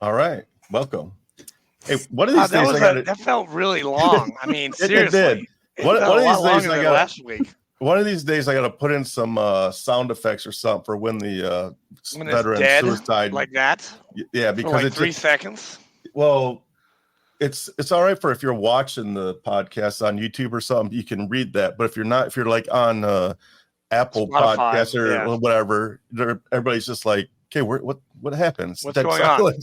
All right. Welcome. Hey, one of these days that felt really long. I mean, seriously. It did. One of these days last week. One of these days I got to put in some sound effects or something for when the veteran suicide like that. Yeah, because for like 3 seconds. Well, it's all right for if you're watching the podcast on YouTube or something, you can read that. But if you're not, if you're like on Apple Podcasts or whatever, everybody's just like, okay, what happens? What's going on? When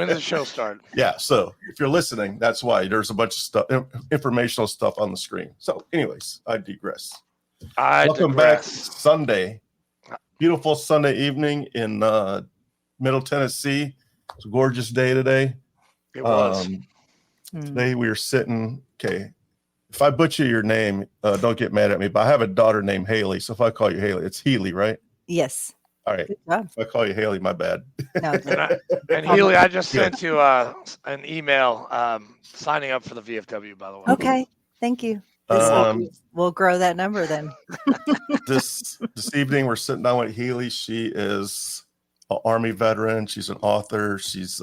does the show start? Yeah, so if you're listening, that's why there's a bunch of stuff, informational stuff on the screen. So, anyways, I digress. Welcome back, Sunday, beautiful Sunday evening in Middle Tennessee. It's a gorgeous day today. It was. Today we were sitting. Okay, if I butcher your name, don't get mad at me. But I have a daughter named Healy, so if I call you Healy, it's Healy, right? Yes. All right. If I call you Healy, my bad. No. And Healy, I just sent you an email signing up for the VFW, by the way. Okay. Thank you. We'll grow that number then. This evening, we're sitting down with Healy. She is an Army veteran. She's an author. She's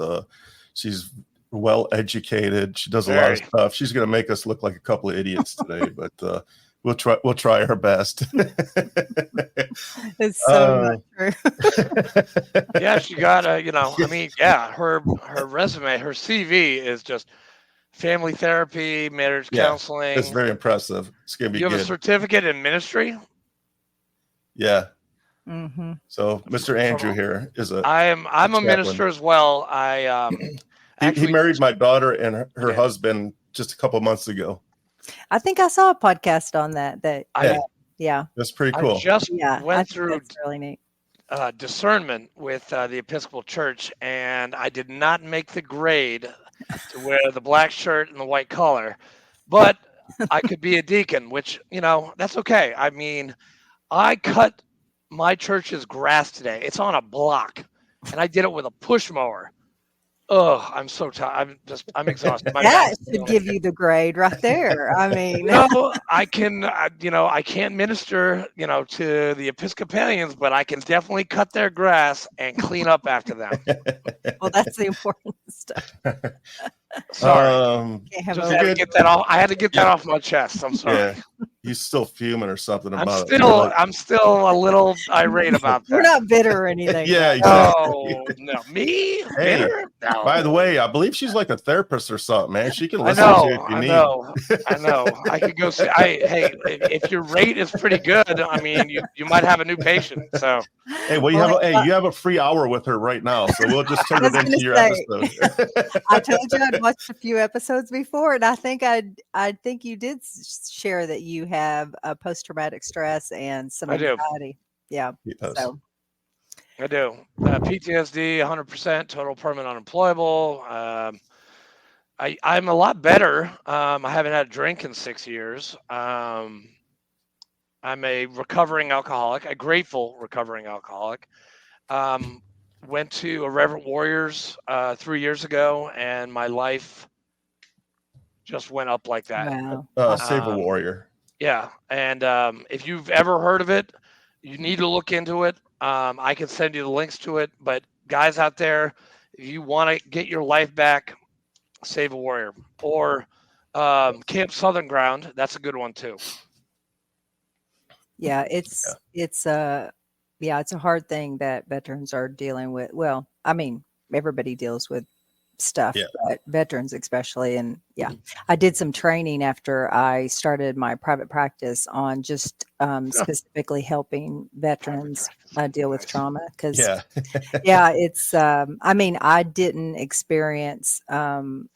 well educated. She does a lot of stuff. She's going to make us look like a couple of idiots today, but we'll try our best. It's so not true. Yeah, she got her resume, her CV is just family therapy, marriage counseling. It's very impressive. It's gonna be good. You have a certificate in ministry? Yeah. Mm-hmm. So Mr. Andrew here is I'm a minister as well. He married my daughter and her husband just a couple months ago. I think I saw a podcast on that. That's pretty cool. I just went through that's really neat. Discernment with the Episcopal Church, and I did not make the grade to wear the black shirt and the white collar, but I could be a deacon, which, that's okay. I mean, I cut my church's grass today. It's on a block, and I did it with a push mower. Oh, I'm so tired. I'm exhausted. That should give you the grade right there. I mean, no, I can, I can't minister, to the Episcopalians, but I can definitely cut their grass and clean up after them. Well, that's the important stuff. Sorry. I had to get that off. I had to get that off my chest. I'm sorry. Yeah. He's still fuming or something about it. I'm still a little irate about that. We're not bitter or anything. Yeah, exactly. No, me? Hey, bitter? No. By the way, I believe she's like a therapist or something, man. She can listen to you if you need. I know. I could go see. Hey, if your rate is pretty good, I mean, you might have a new patient. So. Hey, well, you have a free hour with her right now, so we'll just turn it into your episode. I told you I'd watched a few episodes before, and I think you did share that you have a post-traumatic stress and some anxiety. Yeah. So. I do. PTSD, 100%, total permanent unemployable. I'm a lot better. I haven't had a drink in 6 years. I'm a recovering alcoholic, a grateful recovering alcoholic. Went to Irreverent Warriors 3 years ago, and my life just went up like that. Wow. Save a Warrior. Yeah, and if you've ever heard of it, you need to look into it. I can send you the links to it. But guys out there, if you want to get your life back, Save a Warrior. Or Camp Southern Ground, that's a good one too. Yeah, it's a hard thing that veterans are dealing with. Well, I mean, everybody deals with stuff, but veterans especially. And I did some training after I started my private practice on just specifically helping veterans deal with trauma. Because it's I mean, I didn't experience wartime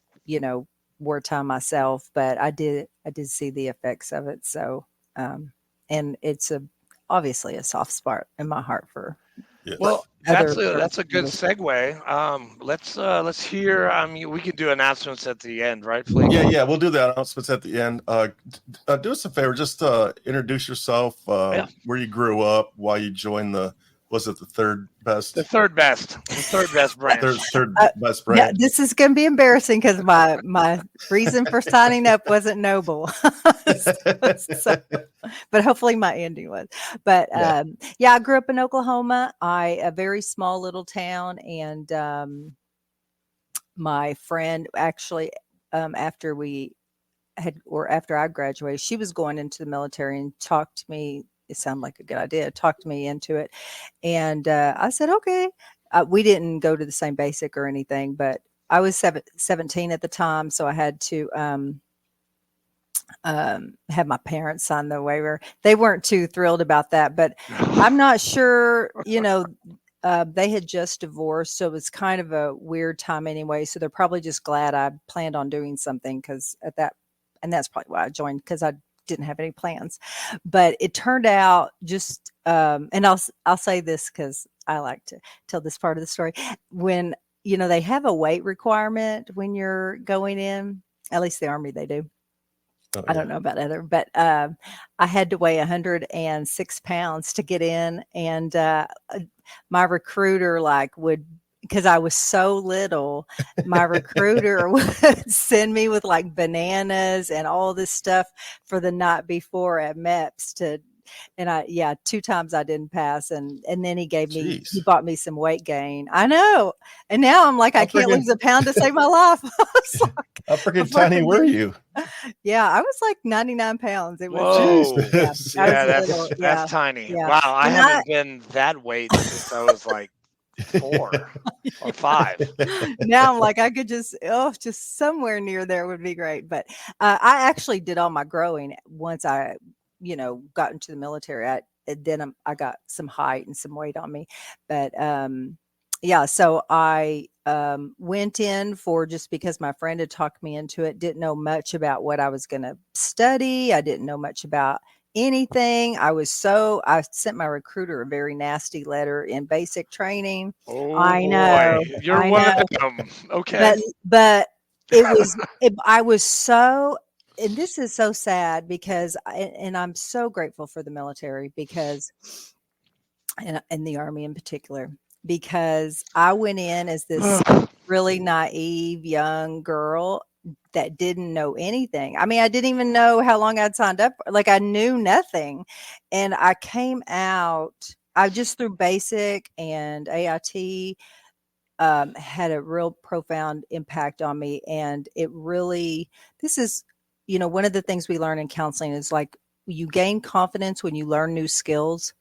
myself, but I did see the effects of it. So and it's obviously a soft spot in my heart for. Yes. Well, that's a good segue. Let's hear. I mean, we could do announcements at the end, right, Fleet? Yeah, we'll do the announcements at the end. Do us a favor, just introduce yourself, where you grew up, why you joined was it the third best? The third best branch. Third best branch. Yeah, this is going to be embarrassing because my reason for signing up wasn't noble. But hopefully my ending was. But I grew up in Oklahoma. A very small little town, and my friend actually, after I graduated, she was going into the military and talked to me. It sounded like a good idea. Talked me into it. And I said, okay. We didn't go to the same basic or anything, but I was 17 at the time. So I had to have my parents sign the waiver. They weren't too thrilled about that, but I'm not sure, they had just divorced. So it was kind of a weird time anyway. So they're probably just glad I planned on doing something, because and that's probably why I joined, because I didn't have any plans. But it turned out just, and I'll say this because I like to tell this part of the story. When, they have a weight requirement when you're going in, at least the Army, they do. I don't know about other, but I had to weigh 106 pounds to get in. And my recruiter because I was so little, my recruiter would send me with like bananas and all this stuff for the night before at MEPS and 2 times I didn't pass. And then he bought me some weight gain. I know. And now I'm like, I can't lose a pound to save my life. How freaking tiny were you? Yeah, I was like 99 pounds. It Whoa. was, That's tiny. Yeah. Wow. I haven't been that weight since I was like 4 or 5. Now I'm like, I could just somewhere near there would be great. But I actually did all my growing once I, got into the military. Then I got some height and some weight on me. But so I went in for just because my friend had talked me into it. Didn't know much about what I was going to study. I didn't know much about anything. I sent my recruiter a very nasty letter in basic training. Oh, I know. You're one of them. Okay. But I was so, and this is so sad because, and I'm so grateful for the military because, and the Army in particular, because I went in as this really naive young girl that didn't know anything. I mean, I didn't even know how long I'd signed up. Like, I knew nothing. And I came out, I just through basic and AIT had a real profound impact on me. And it really, this is, one of the things we learn in counseling is like, you gain confidence when you learn new skills.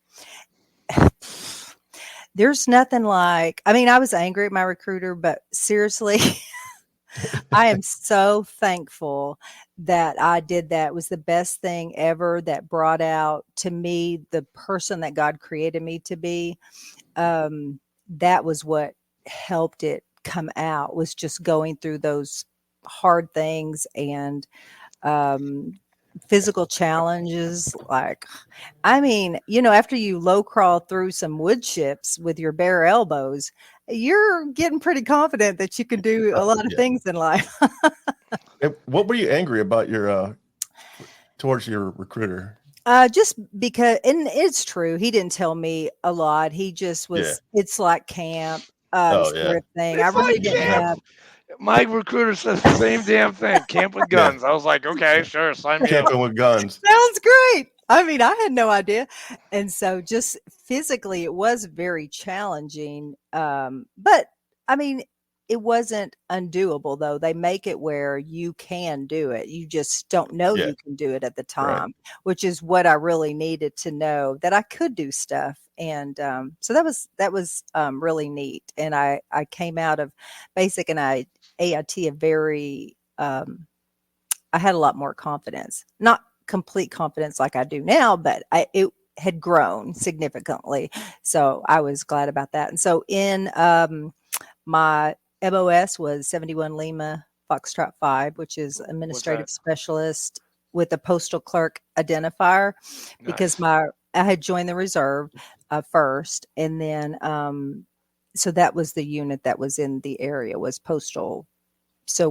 There's nothing like, I was angry at my recruiter, but seriously, I am so thankful that I did that. It was the best thing ever that brought out to me the person that God created me to be. That was what helped it come out, was just going through those hard things and physical challenges. Like, after you low crawl through some wood chips with your bare elbows, you're getting pretty confident that you can do a lot of things in life. What were you angry about towards your recruiter? Just because, and it's true, he didn't tell me a lot. He just was, it's like camp sort of thing. It's I really like didn't have. My recruiter says the same damn thing. Camp with guns. I was like, okay, sure, sign me up. Camping with guns. Sounds great. I had no idea. And so just physically, it was very challenging. But it wasn't undoable, though. They make it where you can do it. You just don't know you can do it at the time, which is what I really needed to know, that I could do stuff. And so that was really neat. And I came out of basic and AIT a very, I had a lot more confidence, not complete confidence like I do now, but it had grown significantly. So I was glad about that. And so in my MOS was 71 Lima Foxtrot 5, which is administrative specialist with a postal clerk identifier. Nice. Because I had joined the reserve first, and then so that was the unit that was in the area, was postal. So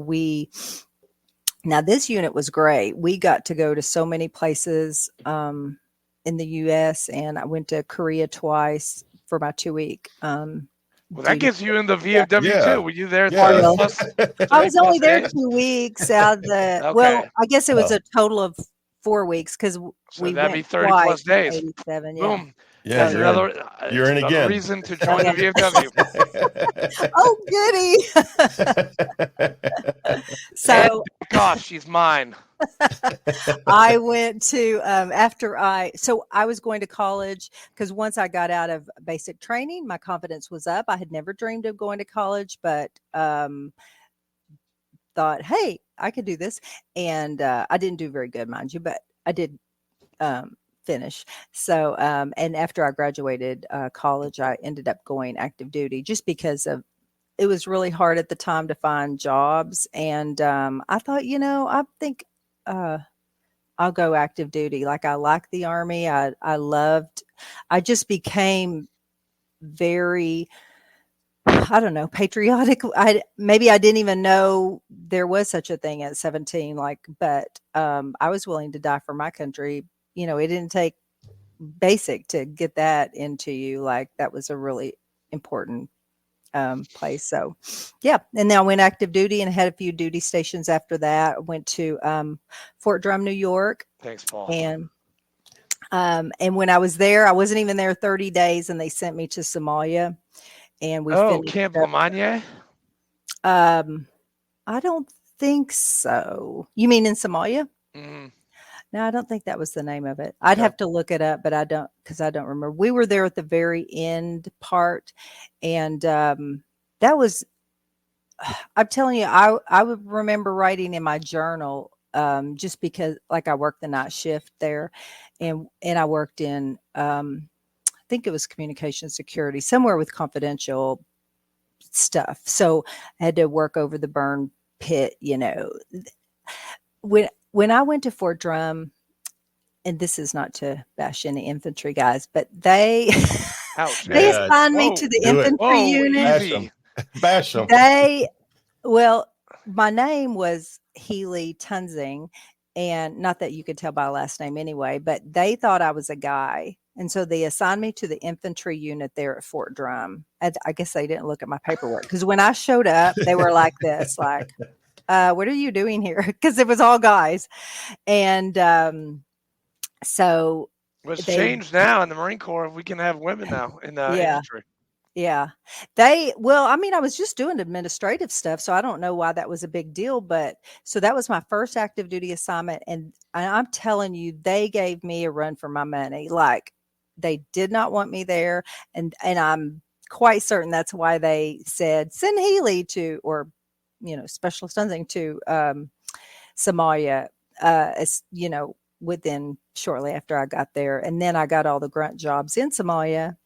now this unit was great. We got to go to so many places in the U.S., and I went to Korea twice for my 2-week. Well, that gets you in the VFW too. Were you there? I was only there 2 weeks out of the. Okay. Well, I guess it was a total of 4 weeks because we that'd went be 30 plus days. 87, Boom. Yeah, That's another. You're in another again. reason to join the VFW. Oh, goody. So gosh, she's mine. I went to so I was going to college because once I got out of basic training, my confidence was up. I had never dreamed of going to college, but thought, hey, I could do this. And I didn't do very good, mind you, but I did finish. So and after I graduated college, I ended up going active duty just because of it was really hard at the time to find jobs. And I thought, I think I'll go active duty. Like I like the Army. I just became very, I don't know, patriotic. Maybe I didn't even know there was such a thing at 17, but I was willing to die for my country. It didn't take basic to get that into you. Like that was a really important place. So yeah. And then I went active duty and had a few duty stations after that. I went to Fort Drum, New York. Thanks, Paul. And when I was there, I wasn't even there 30 days and they sent me to Somalia. And we Camp Lamagna? I don't think so. You mean in Somalia? Mm-hmm. No, I don't think that was the name of it. I'd have to look it up, but I don't remember. We were there at the very end part. And that was, I'm telling you, I would remember writing in my journal just because I worked the night shift there and I worked in, I think it was communication security, somewhere with confidential stuff. So I had to work over the burn pit, When I went to Fort Drum, and this is not to bash any infantry guys, but they assigned me to the infantry unit. Bash them. My name was Healy Ikerd, and not that you could tell by last name anyway, but they thought I was a guy. And so they assigned me to the infantry unit there at Fort Drum. I guess they didn't look at my paperwork because when I showed up, they were like this, what are you doing here? Because it was all guys. And so it's changed now in the Marine Corps. We can have women now in the infantry. Yeah. I was just doing administrative stuff, so I don't know why that was a big deal. But so that was my first active duty assignment. And I'm telling you, they gave me a run for my money. Like they did not want me there. And I'm quite certain that's why they said, send Healy to, or specialist something to Somalia, within shortly after I got there. And then I got all the grunt jobs in Somalia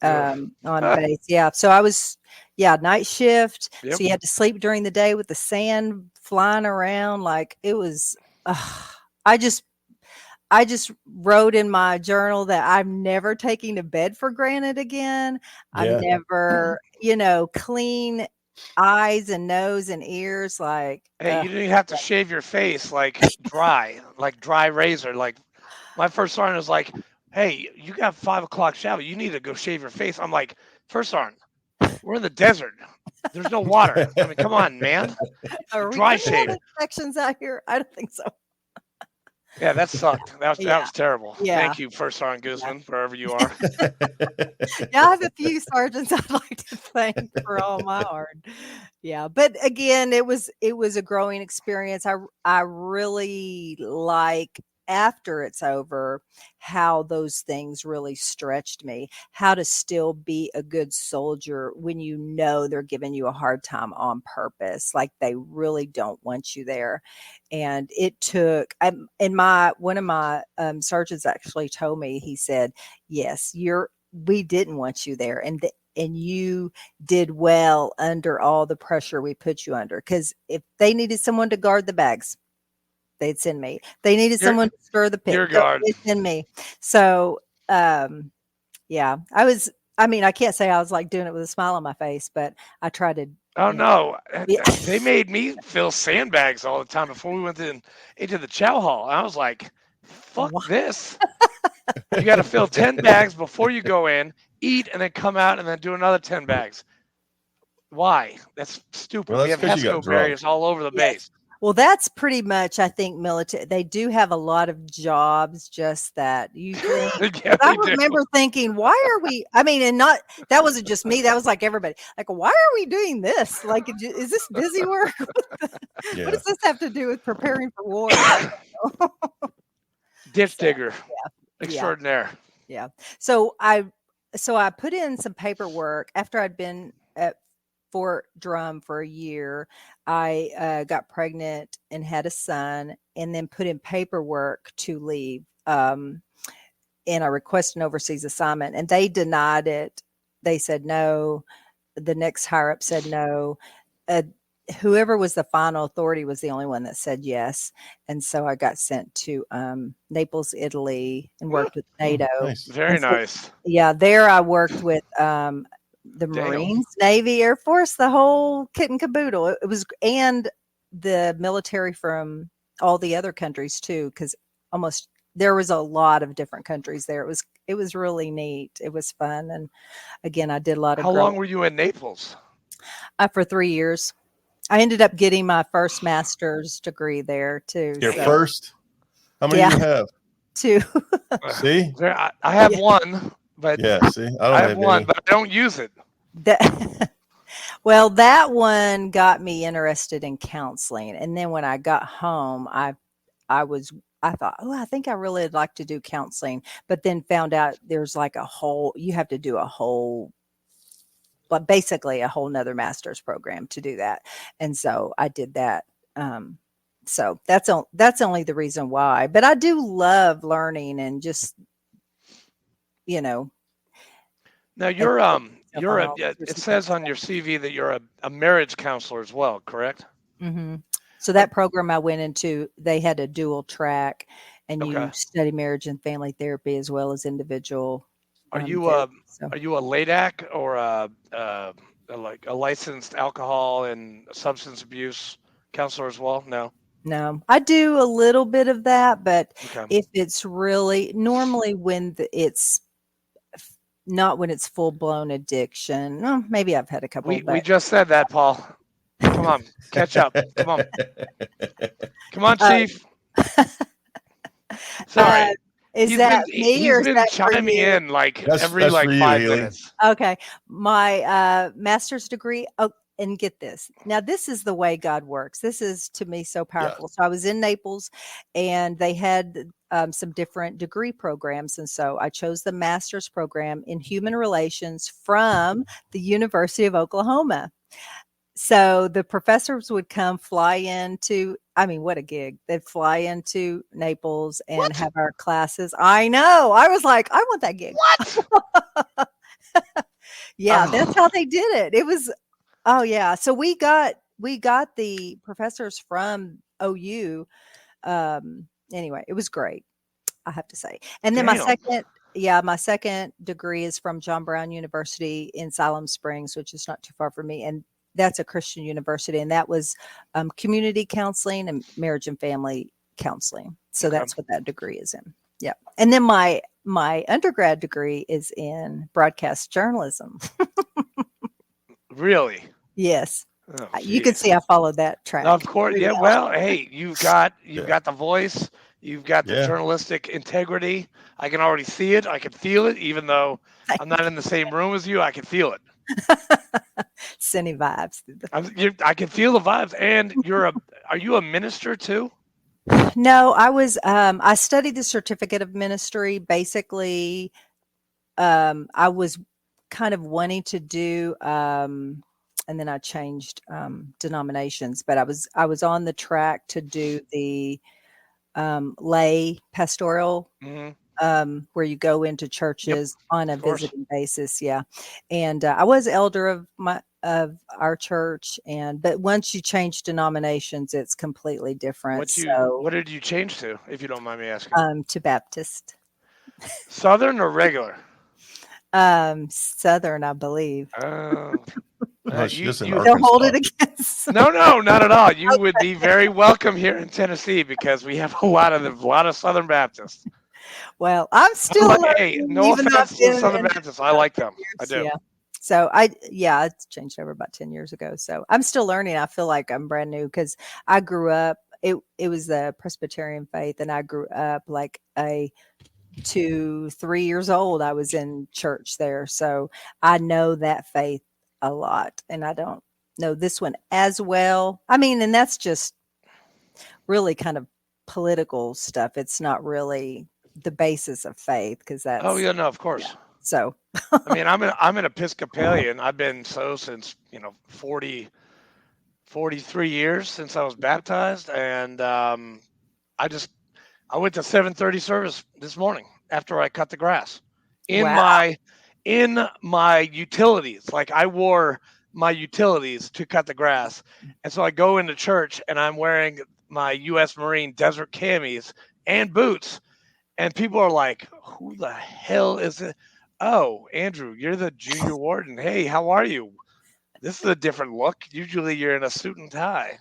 on base. Yeah. So I was, night shift. Yep. So you had to sleep during the day with the sand flying around. Like it was, I just wrote in my journal that I'm never taking a bed for granted again. I'm never, clean eyes and nose and ears. Like, hey, you didn't have to shave your face dry razor. Like my first sergeant was like, hey, you got 5 o'clock shower. You need to go shave your face. I'm like, first sergeant, we're in the desert. There's no water. I mean, come on, man. Dry shave. Infections out here? I don't think so. Yeah, that sucked. That was terrible. Yeah. Thank you, First Sergeant Guzman, wherever you are. I have a few sergeants I'd like to thank for all my hard. Yeah, but again, it was a growing experience. I really like after it's over how those things really stretched me, how to still be a good soldier when they're giving you a hard time on purpose, like they really don't want you there. And it took one of my sergeants actually told me, he said, yes, we didn't want you there, and you did well under all the pressure we put you under, because if they needed someone to guard the bags, they'd send me. They needed someone to stir the pit, they'd send me. So I can't say I was like doing it with a smile on my face, but I tried to. Oh no, they made me fill sandbags all the time before we went into the chow hall. I was like, fuck this. You got to fill 10 bags before you go in, eat, and then come out and then do another 10 bags. Why? That's stupid. Well, we have HESCO barriers all over the base. Well, that's pretty much, I think, military. They do have a lot of jobs, just that you think. Yeah, I they do. remember thinking, why are we? I mean, and not that wasn't just me. That was like everybody. Like, why are we doing this? Like, is this busy work? Yeah. What does this have to do with preparing for war? Ditch digger, Yeah. extraordinaire. Yeah. So I put in some paperwork after I'd been at Fort Drum for a year. I got pregnant and had a son, and then put in paperwork to leave. And I requested an overseas assignment, and they denied it. They said no. The next higher up said no. Whoever was the final authority was the only one that said yes. And so I got sent to Naples, Italy, and worked with NATO. Nice. Very nice. Yeah, there I worked with the Marines, Navy, Air Force, the whole kit and caboodle. It was, and the military from all the other countries too, because there was a lot of different countries there. It was really neat. It was fun, and again, I did a lot of. How long were you in Naples? For 3 years. I ended up getting my first master's degree there too. Your first? How many do you have? 2. See, I have one, but see, I have one, but I don't use it. Well, that one got me interested in counseling, and then when I got home, I thought, I think I really would like to do counseling, but then found out there's like you have to do a whole. But basically a whole nother master's program to do that. And so I did that. So that's only the reason why, but I do love learning and just, Now it says on your CV that you're a marriage counselor as well, correct? Mm-hmm. So that program I went into, they had a dual track, and you study marriage and family therapy as well as individual. Are you a LADAC or like a licensed alcohol and substance abuse counselor as well? No, I do a little bit of that, but if it's really normally when it's not when it's full blown addiction. Maybe I've had a couple. We just said that, Paul. Come on, catch up. Come on, Chief. Sorry. Is that me or is that chiming in like every 5 minutes? Okay. My master's degree. Oh, and get this. Now, this is the way God works. This is to me so powerful. So I was in Naples, and they had some different degree programs. And so I chose the master's program in human relations from the University of Oklahoma. So the professors would fly into, what a gig. They'd fly into Naples and have our classes. I know. I was like, I want that gig. What? That's how they did it. It was, So we got the professors from OU. Anyway, it was great, I have to say. And then my second degree is from John Brown University in Siloam Springs, which is not too far from me. And that's a Christian university, and that was community counseling and marriage and family counseling. So that's what that degree is in. Yeah. And then my undergrad degree is in broadcast journalism. Really? Yes. Oh, you can see I followed that track. Of course. Yeah. Well, hey, you've got the voice. You've got the journalistic integrity. I can already see it. I can feel it, even though I'm not in the same room as you. I can feel it. Sending vibes. I can feel the vibes. And are you a minister too? No, I was. I studied the certificate of ministry. Basically, I was kind of wanting to do, and then I changed denominations. But I was on the track to do the lay pastoral. Mm-hmm. Where you go into churches on a visiting basis. Yeah. And I was elder of our church, but once you change denominations, it's completely different. What did you change to, if you don't mind me asking? To Baptist. Southern or regular? Southern, I believe. You don't hold it against. No, not at all. You would be very welcome here in Tennessee because we have a lot of Southern Baptists. Well, I'm still no offense to Southern Baptists. I like them. I do. Yeah. So it's changed over about 10 years ago. So I'm still learning. I feel like I'm brand new because I grew up, it was the Presbyterian faith, and I grew up like 3 years old. I was in church there. So I know that faith a lot, and I don't know this one as well. I mean, and that's just really kind of political stuff. It's not really the basis of faith, because that's, Oh yeah, no, of course. Yeah. So I mean, I'm an Episcopalian. I've been so since 43 years since I was baptized, and I went to 7:30 service this morning after I cut the grass in Wow. my utilities. Like, I wore my utilities to cut the grass, and so I go into church and I'm wearing my U.S. Marine desert camis and boots, and people are like, "Who the hell is it?" "Oh, Andrew, you're the junior warden. Hey, how are you? This is a different look. Usually you're in a suit and tie."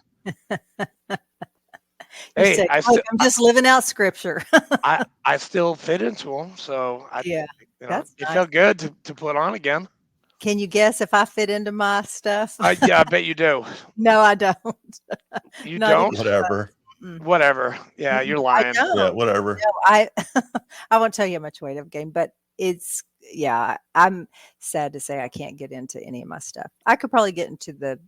Hey, say, I'm just living out scripture. I still fit into them, so Yeah, it that's nice. felt good to put on again. Can you guess if I fit into my stuff? Yeah, I bet you do. No, I don't. You Not don't? Whatever. Whatever. Yeah, you're I lying. don't. Yeah, whatever. No, I won't tell you how much weight I've gained, but I'm sad to say I can't get into any of my stuff. I could probably get into the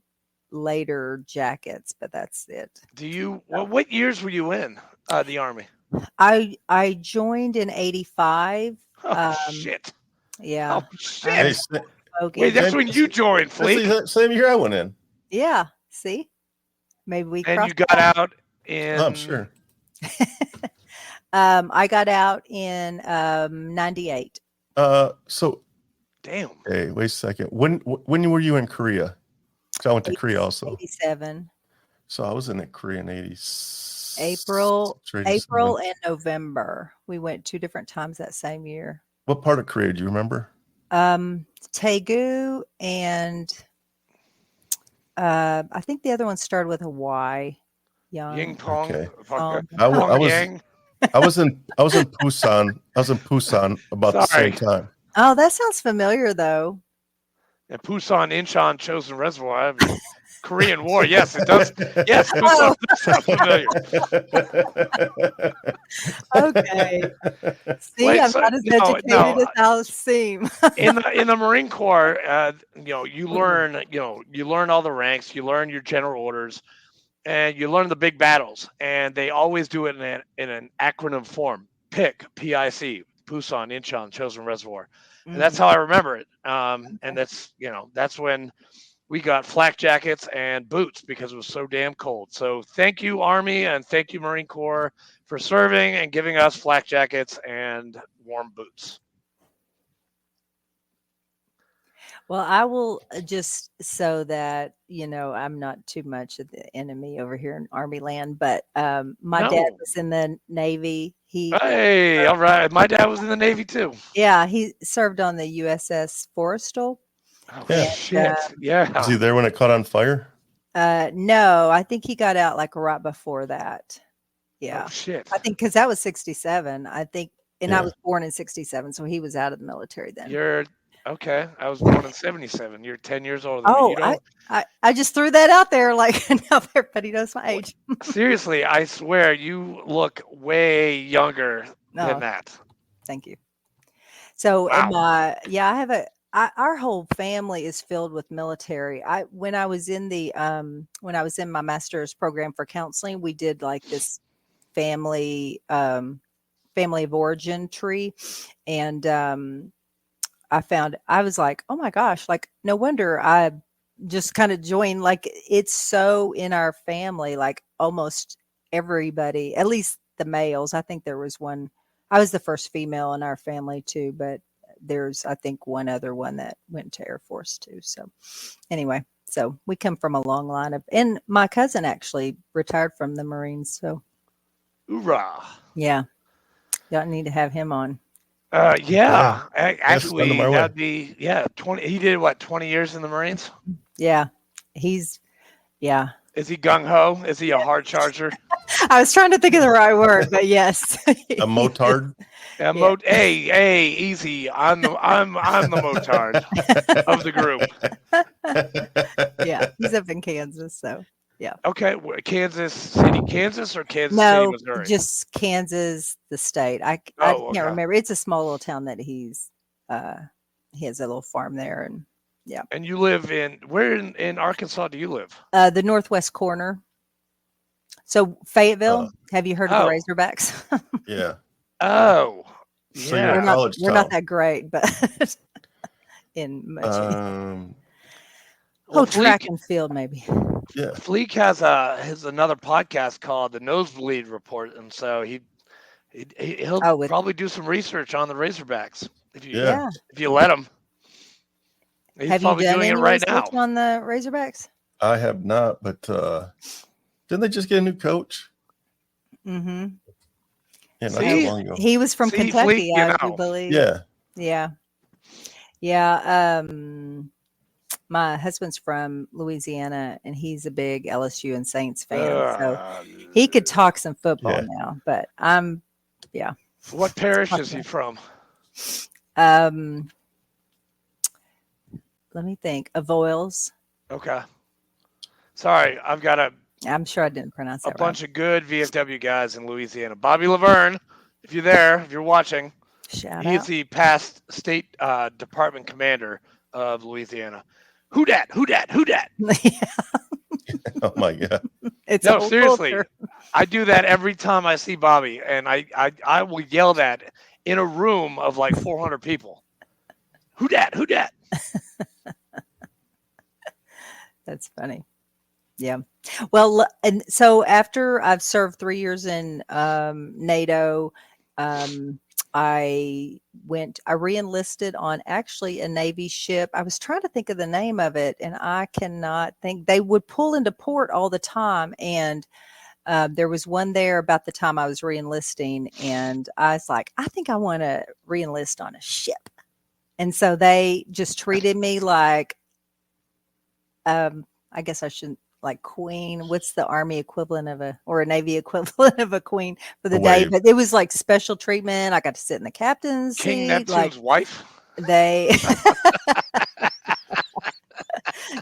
later jackets, but that's it. What years were you in the Army? I joined in 85. Oh, shit. Yeah. Oh, shit. Okay. Wait, that's when you joined, Fleek. Same year I went in. Yeah. See? Maybe we And crossed you got out in... I'm sure. I got out in 98. So damn. Hey, wait a second. When were you in Korea? So I went to Korea also. 87. So I was in Korea in 80. April and November. We went 2 different times that same year. What part of Korea do you remember? Daegu, and I think the other one started with a Y. Ying Pong. Okay. I was in Busan. I was in Busan about the same time. Oh, that sounds familiar though. And Busan, Incheon, Chosin Reservoir. Korean War. Yes, it does. Yes, Busan sounds familiar. Okay. See, I'm not as educated as I'll seem. in the Marine Corps, you learn all the ranks, you learn your general orders, and you learn the big battles. And they always do it in an acronym form: PIC, P-I-C, Busan, Incheon, Chosin Reservoir. And that's how I remember it. And that's when we got flak jackets and boots because it was so damn cold. So thank you, Army, and thank you, Marine Corps, for serving and giving us flak jackets and warm boots. Well, I will just so that, I'm not too much of the enemy over here in Army land, but my dad was in the Navy. All right. My dad was in the Navy too. Yeah, he served on the USS Forrestal. Oh, yeah. Shit. Yeah. Was he there when it caught on fire? No, I think he got out like right before that. Yeah. Oh, shit. I think because that was 1967. I think, and I was born in 1967, so he was out of the military then. Okay. I was born in 1977. You're 10 years older than me. I just threw that out there, like now everybody knows my age. Seriously, I swear you look way younger than that. Thank you. So I have our whole family is filled with military. When I was in my master's program for counseling, we did like this family of origin tree, and I was like, oh my gosh, like no wonder I just kind of joined. Like it's so in our family, like almost everybody, at least the males. I think there was one. I was the first female in our family too, but there's, I think, one other one that went to Air Force too. So anyway, so we come from a long line and my cousin actually retired from the Marines. So hoorah. Yeah. Y'all need to have him on. Actually, that'd be 20. He did 20 years in the Marines? Yeah. Is he gung ho? Is he a hard charger? I was trying to think of the right word, but yes. A motard. Yeah, hey, easy. I'm the motard of the group. Yeah, he's up in Kansas, so yeah. Okay, Kansas City, Kansas, or Kansas City, No, Missouri? just Kansas, the state. I Oh, can't okay. remember. It's a small little town that he has a little farm there, and yeah. And you live where in Arkansas do you live? The northwest corner. So Fayetteville. Have you heard of the Razorbacks? Yeah. Oh, So yeah. you're a college we're not that great, but in much. Track and field, maybe. Yeah. Fleek has another podcast called the Nosebleed Report, and so he'll probably do some research on the Razorbacks if you let him. He's Have you done doing any it right research now on the Razorbacks? I have not, but didn't they just get a new coach? Mm-hmm. Yeah, not too long ago. He was from Kentucky, Fleek, I do believe. Yeah. Yeah. My husband's from Louisiana, and he's a big LSU and Saints fan, so he could talk some football now. But What parish is he from? Let me think. Avoyles. Okay. Sorry, I've got I'm sure I didn't pronounce that right. bunch of good VFW guys in Louisiana. Bobby Laverne, if you're there, if you're watching, he's the past state department commander of Louisiana. Who dat? Oh my God. No, seriously. I do that every time I see Bobby, and I will yell that in a room of like 400 people. Who dat? That's funny. Yeah. Well, and so after I've served 3 years in NATO, I re-enlisted on actually a Navy ship. I was trying to think of the name of it, and I cannot think. They would pull into port all the time, and there was one there about the time I was re-enlisting, and I was like, I think I want to re-enlist on a ship. And so they just treated me like, I guess I shouldn't, like queen. What's the Army equivalent of or a Navy equivalent of a queen for the day? But it was like special treatment. I got to sit in the captain's King seat. Neptune's wife.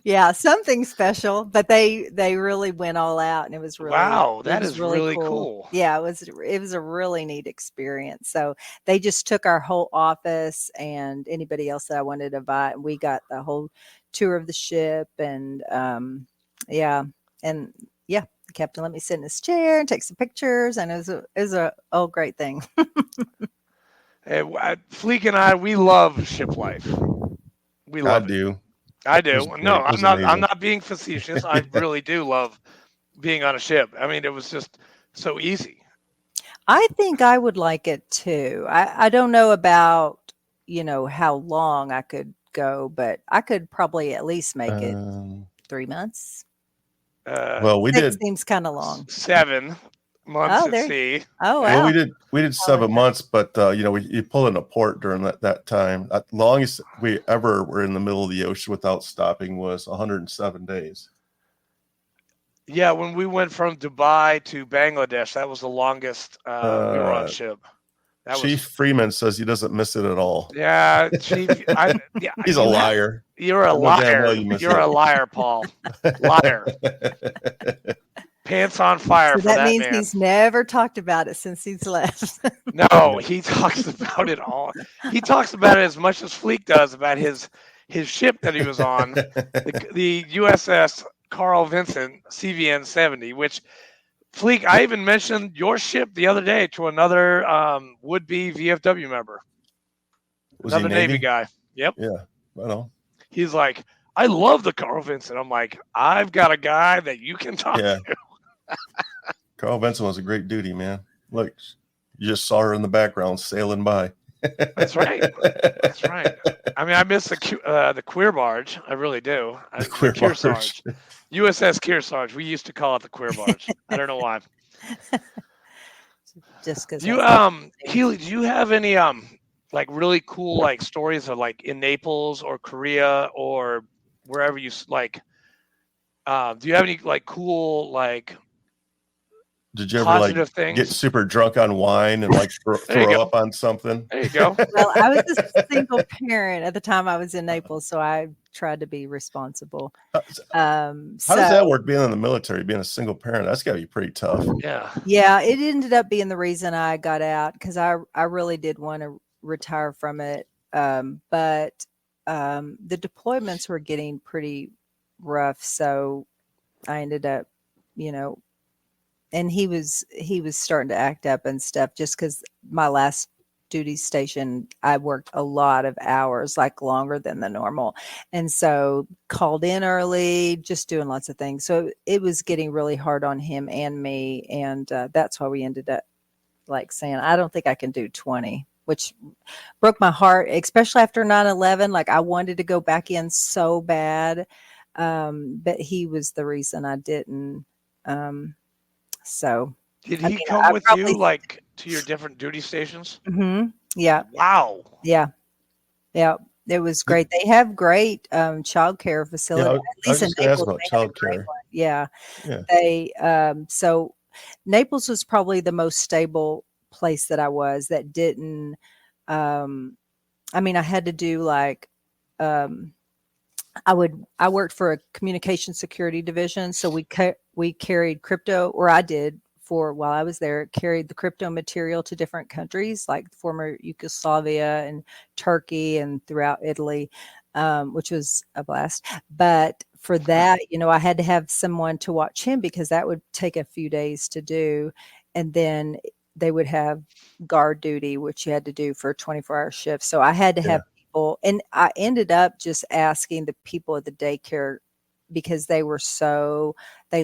Yeah, something special. But they really went all out, and it was really that is really cool. Yeah, it was a really neat experience. So they just took our whole office and anybody else that I wanted to invite, and we got the whole tour of the ship, and the captain let me sit in his chair and take some pictures, and it was a great thing. Hey, Fleek and I, we love ship life. We love it. I do. No, I'm not being facetious. I really do love being on a ship. I mean, it was just so easy. I think I would like it too. I don't know about, how long I could go, but I could probably at least make it 3 months. Well, we 6 seems kind of long. 7 months at sea. Oh, wow. Well, we did 7 months, but you pull in a port during that time. The longest we ever were in the middle of the ocean without stopping was 107 days. Yeah, when we went from Dubai to Bangladesh, that was the longest we were on ship. Chief Freeman says he doesn't miss it at all. Yeah, Chief. He's a liar. You're a liar. You're a liar, Paul. Liar. Pants on fire. So that means he's never talked about it since he's left. No, he talks about it all. He talks about it as much as Fleek does about his ship that he was on, the USS Carl Vinson CVN 70, which Fleek, I even mentioned your ship the other day to another would-be VFW member. Another Navy guy. Yep. Yeah. Right on. He's like, I love the Carl Vinson. I'm like, I've got a guy that you can talk to. Carl Vinson was a great duty, man. Look, you just saw her in the background sailing by. That's right. That's right. I mean, I miss the queer barge. I really do. The queer barge. USS Kearsarge. We used to call it the queer barge. I don't know why. Just because. Healy, do you have any like really cool like stories of like in Naples or Korea or wherever you like? Do you have any like cool like Did you ever positive like things. get super drunk on wine and like throw up on something? There you go. Well, I was a single parent at the time I was in Naples, so I tried to be responsible. How does that work being in the military, being a single parent? That's got to be pretty tough. Yeah, it ended up being the reason I got out, because I really did want to retire from it. But the deployments were getting pretty rough, so I ended up, and he was starting to act up and stuff, just because my last duty station, I worked a lot of hours, like longer than the normal. And so called in early, just doing lots of things. So it was getting really hard on him and me. And that's why we ended up like saying, I don't think I can do 20, which broke my heart, especially after 9/11. Like I wanted to go back in so bad. But he was the reason I didn't. So did he come with you like to your different duty stations? Mm-hmm. Yeah. Wow. Yeah. Yeah. It was great. They have great child care facilities. Yeah, at least in Naples, about child care. Yeah. They so Naples was probably the most stable place that I was, that didn't I had to do like I worked for a communication security division, so we carried crypto, or I did while I was there, carried the crypto material to different countries like former Yugoslavia and Turkey and throughout Italy, which was a blast. But for that, I had to have someone to watch him, because that would take a few days to do. And then they would have guard duty, which you had to do for a 24-hour shift. So I had to have people, and I ended up just asking the people at the daycare, because they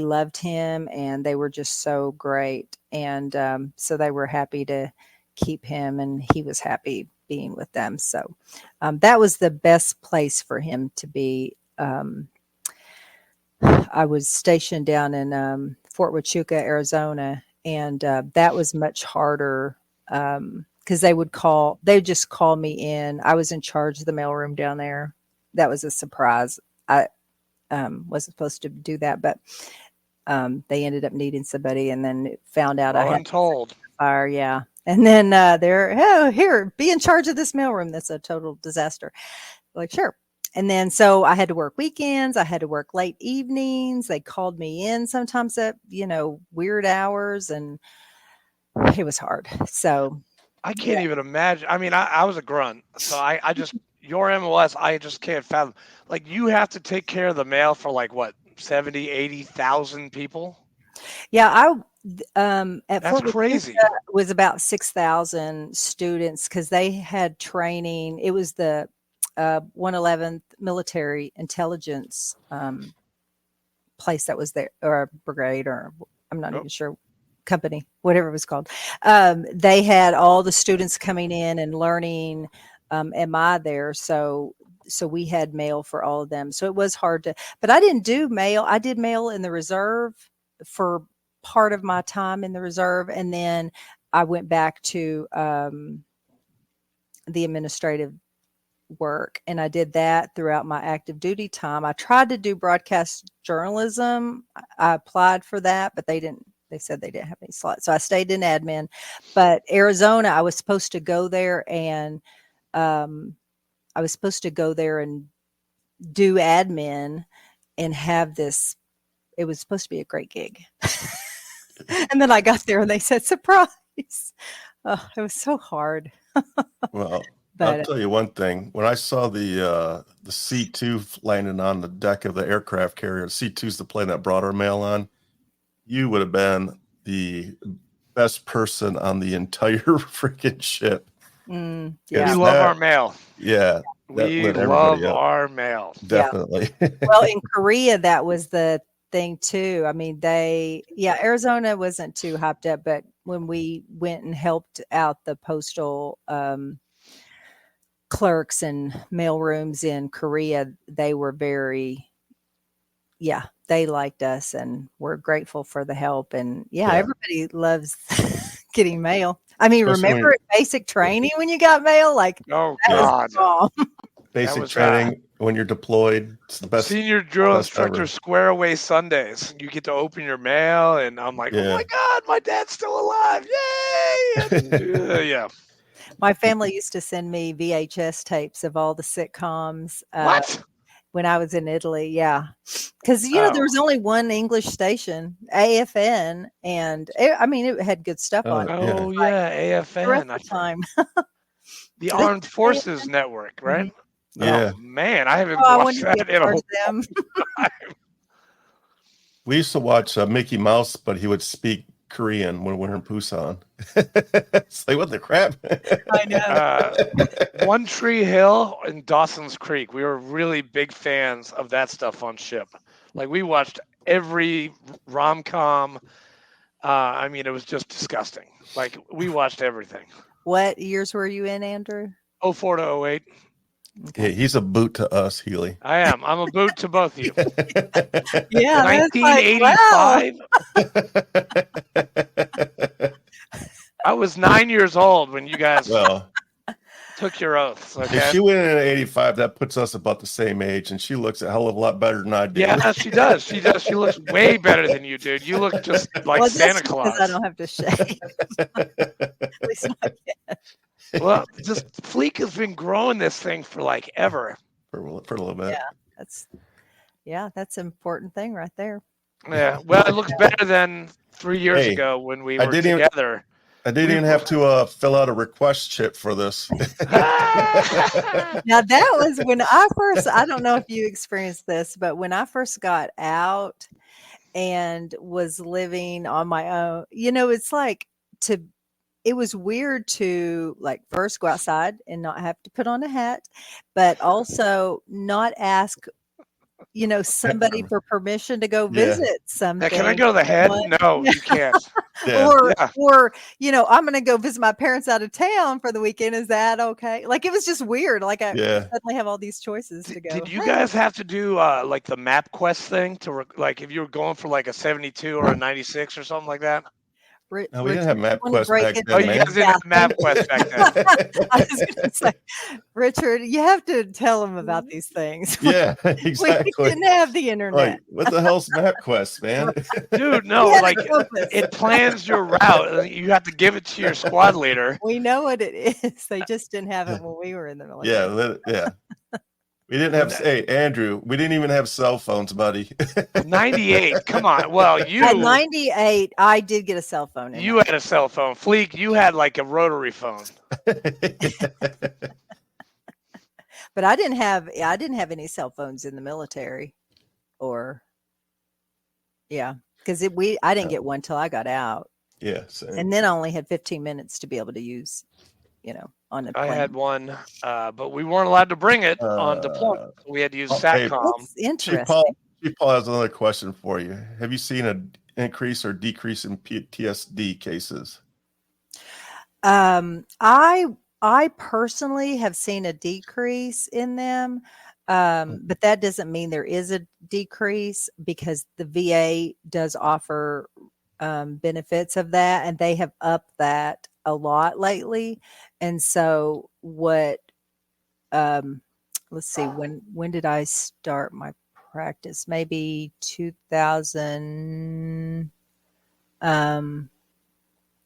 loved him and they were just so great. And so they were happy to keep him, and he was happy being with them. So that was the best place for him to be. I was stationed down in Fort Huachuca, Arizona, and that was much harder, because they'd just call me in. I was in charge of the mailroom down there. That was a surprise. I wasn't supposed to do that, but they ended up needing somebody, and then found out I had told fire. Yeah. And then here, be in charge of this mailroom. That's a total disaster. Like, sure. And then, so I had to work weekends. I had to work late evenings. They called me in sometimes at, weird hours, and it was hard. So I can't even imagine. I mean, I was a grunt, so I just, your MOS, I just can't fathom. Like, you have to take care of the mail for like what, 70, 80,000 people? Yeah, at that's Fort crazy. Was about 6,000 students, because they had training. It was the 111th Military Intelligence place that was there, or brigade, or I'm not even sure, company, whatever it was called. They had all the students coming in and learning MI there. So we had mail for all of them. So it was hard but I didn't do mail. I did mail in the reserve for part of my time in the reserve. And then I went back to the administrative work, and I did that throughout my active duty time. I tried to do broadcast journalism. I applied for that, but they said they didn't have any slots. So I stayed in admin. But Arizona, I was supposed to go there and do admin and have this. It was supposed to be a great gig. And then I got there and they said, surprise. Oh, it was so hard. Well, I'll tell you one thing. When I saw the C-2 landing on the deck of the aircraft carrier, C-2 is the plane that brought our mail on, you would have been the best person on the entire freaking ship. Yeah. We love our mail. Yeah. We love our mail. Definitely. Yeah. Well, in Korea, that was the thing too. I mean, Arizona wasn't too hyped up, but when we went and helped out the postal clerks and mail rooms in Korea, they were they liked us and we're grateful for the help. And everybody loves getting mail. I mean, remember basic training when you got mail? Like, oh God, basic training. when you're deployed. It's the best. Senior drill best instructor ever. square away Sundays. You get to open your mail, and I'm like, oh my God, my dad's still alive. Yay! And, yeah. My family used to send me VHS tapes of all the sitcoms. What? When I was in Italy, yeah, because there was only one English station, AFN, and it had good stuff on it. Oh yeah, AFN. The rest of the time, the Armed Forces Network, right? Yeah. Oh, man, I haven't watched that in a whole them. time. We used to watch Mickey Mouse, but he would speak Korean when we're in Busan. It's like, what the crap? I know. One Tree Hill and Dawson's Creek. We were really big fans of that stuff on ship. Like, we watched every rom-com. It was just disgusting. Like, we watched everything. What years were you in, Andrew? 04 to 08. Okay. Yeah, he's a boot to us, Healy. I am. I'm a boot to both of you. Yeah, 1985. I was 9 years old when you guys took your oaths. Okay? If she went in at 85, that puts us about the same age, and she looks a hell of a lot better than I do. Yeah, she does. She does. She looks way better than you, dude. You look just like Santa Claus. I don't have to shave. At least not yet. Well, just Fleek has been growing this thing for like ever. For a little bit. Yeah, that's an important thing right there. Yeah. Well, it looks better than 3 years ago when we were together. I didn't even have to fill out a request chip for this. Now that was when I don't know if you experienced this, but when I first got out and was living on my own, it's like it was weird to like first go outside and not have to put on a hat, but also not ask, somebody for permission to go visit something. Yeah, can I go to the head? No, you can't. Or, I'm going to go visit my parents out of town for the weekend. Is that okay? Like, it was just weird. Like, I suddenly have all these choices to go. Did you guys have to do like the MapQuest thing to like if you were going for like a 72 or a 96 or something like that? No, we didn't have MapQuest back then. Oh, you guys didn't have MapQuest back then. I was going to say, Richard, you have to tell them about these things. Yeah, exactly. We didn't have the internet. Like, what the hell's MapQuest, man? Dude, no, like it plans your route. You have to give it to your squad leader. We know what it is. They just didn't have it when we were in the military. Yeah. We didn't have, hey, Andrew, we didn't even have cell phones, buddy. 98. Come on. Well, you. At 98, I did get a cell phone. You had a cell phone. Fleek, you had like a rotary phone. But I didn't have any cell phones in the military because I didn't get one till I got out. Yeah. Same. And then I only had 15 minutes to be able to use, on a plane. I had one, but we weren't allowed to bring it on deployment. We had to use SATCOM. That's interesting. Paul has another question for you. Have you seen an increase or decrease in PTSD cases? I personally have seen a decrease in them, but that doesn't mean there is a decrease because the VA does offer benefits of that, and they have upped that a lot lately. And so let's see, when did I start my practice? Maybe 12,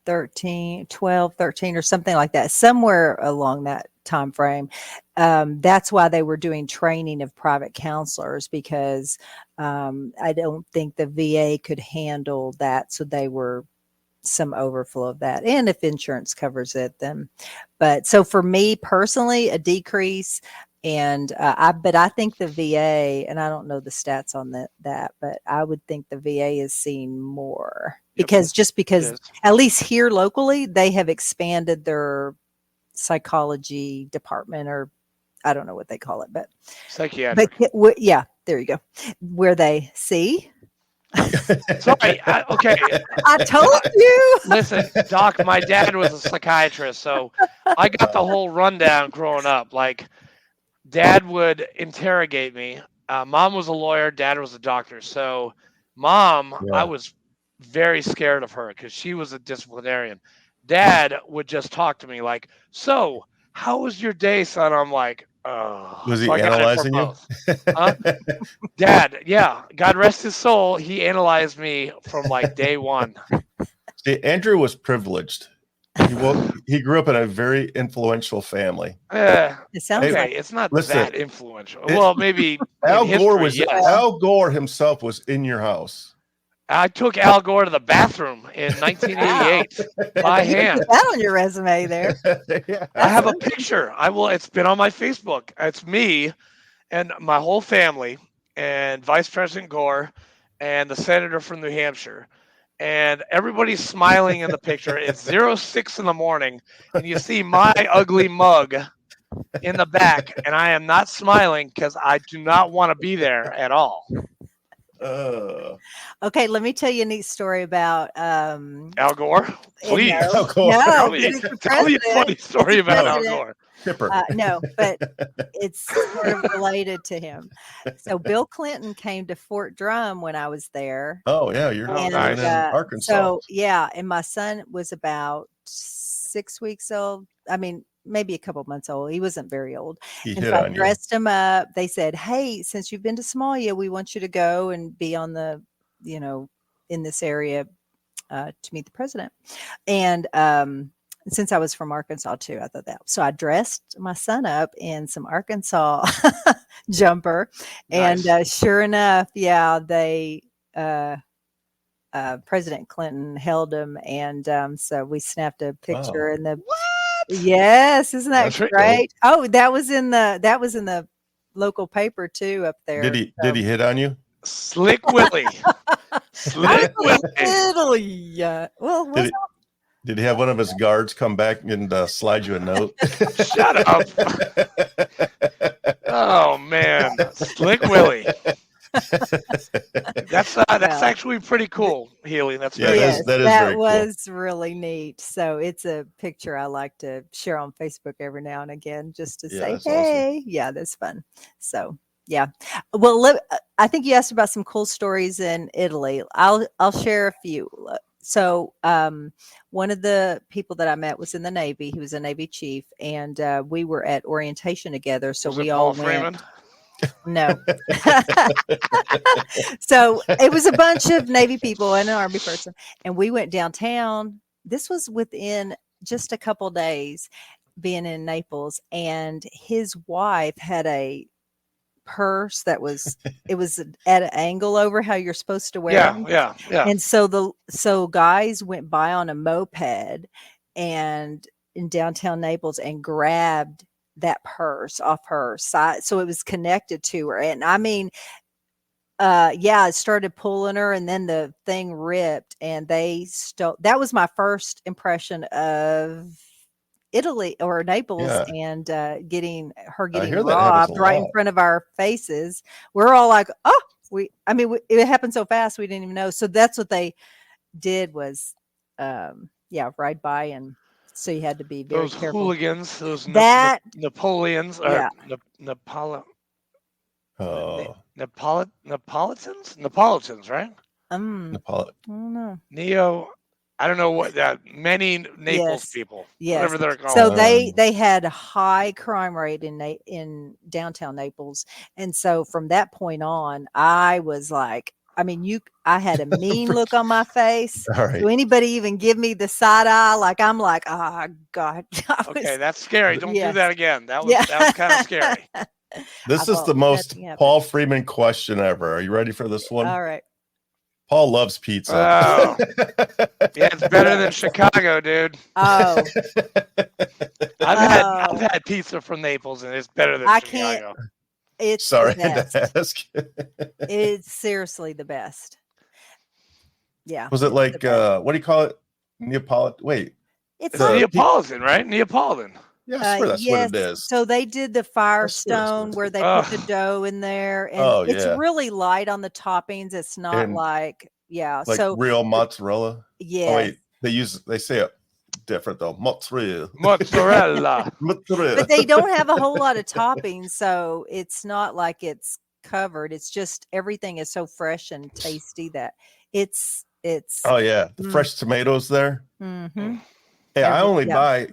13 or something like that, somewhere along that time frame. That's why they were doing training of private counselors, because I don't think the VA could handle that. So they were some overflow of that. And if insurance covers it, then. But so for me personally, a decrease. And but I think the VA, and I don't know the stats on that, but I would think the VA is seeing more because at least here locally, they have expanded their psychology department, or I don't know what they call it, but psychiatric. But yeah, there you go. Where they see. Sorry. Okay. I told you. Listen, Doc, my dad was a psychiatrist, so I got the whole rundown growing up. Like, Dad would interrogate me. Mom was a lawyer. Dad was a doctor. So, Mom, I was very scared of her because she was a disciplinarian. Dad would just talk to me like, "So, how was your day, son?" I'm like, Oh, Was he so I got it for analyzing you? both. Huh? Dad, yeah. God rest his soul. He analyzed me from like day one. See, Andrew was privileged. He grew up in a very influential family. It sounds Okay, like it's not listen, that influential. Well, maybe in Al Gore history, yes. Al Gore himself was in your house. I took Al Gore to the bathroom in 1988 by you hand. put that on your resume there. Yeah. I have a picture. It's been on my Facebook. It's me and my whole family and Vice President Gore and the senator from New Hampshire. And everybody's smiling in the picture. It's 06 in the morning, and you see my ugly mug in the back, and I am not smiling because I do not want to be there at all. Okay, let me tell you a neat story about Al Gore. Please, Al Gore. tell me a funny story about Al Gore. No, but it's sort of related to him. So Bill Clinton came to Fort Drum when I was there. Oh yeah, you're nice. in Arkansas. So yeah, and my son was about 6 weeks old. I mean, maybe a couple months old. He wasn't very old. He and hit so I on dressed him up. They said, "Hey, since you've been to Somalia, we want you to go and be on the, in this area to meet the president." And since I was from Arkansas too, I thought that. So I dressed my son up in some Arkansas jumper, Nice. and sure enough, yeah, they. President Clinton held him, and so we snapped a picture in the. What? Yes, isn't that That's great? Oh, that was in the local paper too up there. Did he hit on you? Slick Willie. Slick Willie. Italy. Well, Did he have one of his guards come back and slide you a note? Shut up. Oh man, Slick Willie. That's actually pretty cool, Healy. That's very yes, that is that very was cool. really neat. So it's a picture I like to share on Facebook every now and again, just to say, "Hey, awesome." Yeah, that's fun." So yeah, well, I think you asked about some cool stories in Italy. I'll share a few. So one of the people that I met was in the Navy. He was a Navy chief, and we were at orientation together. So we all went. Freeman? No. So it was a bunch of Navy people and an Army person, and we went downtown. This was within just a couple days being in Naples, and his wife had a purse that was at an angle over how you're supposed to wear them. Yeah. And so guys went by on a moped and in downtown Naples and grabbed that purse off her side, so it was connected to her, and I mean, it started pulling her, and then the thing ripped, and they stole. That was my first impression of Italy or Naples, and getting robbed right in front of our faces. We're all like, "Oh, it happened so fast we didn't even know." So that's what they did was, ride by and. So you had to be very careful. Hooligans, those Napoleons, or Neapolitans, right? I don't know. I don't know what that many Naples people, whatever they're called. So they had a high crime rate in downtown Naples, and so from that point on, I was like. I had a mean look on my face. Right. Do anybody even give me the side eye? Like, I'm like, oh, God. Okay, that's scary. Don't do that again. That was kind of scary. This is the most Paul Freeman question ever. Are you ready for this one? All right. Paul loves pizza. Oh. Yeah, it's better than Chicago, dude. Oh. I've had pizza from Naples, and it's better than Chicago. It's sorry to ask. It's seriously the best. Yeah. Was it like what do you call it? Neapolitan? Wait. It's Neapolitan, right? Neapolitan. Yeah, I swear that's what it is. So they did the Firestone where they put the dough in there, and it's really light on the toppings. It's not like real mozzarella. Yeah. Oh, wait, they say it different though. Mozzarella. But they don't have a whole lot of toppings, so it's not like it's covered. It's just everything is so fresh and tasty that it's oh yeah, the fresh tomatoes there. Mm-hmm. Hey, I only buy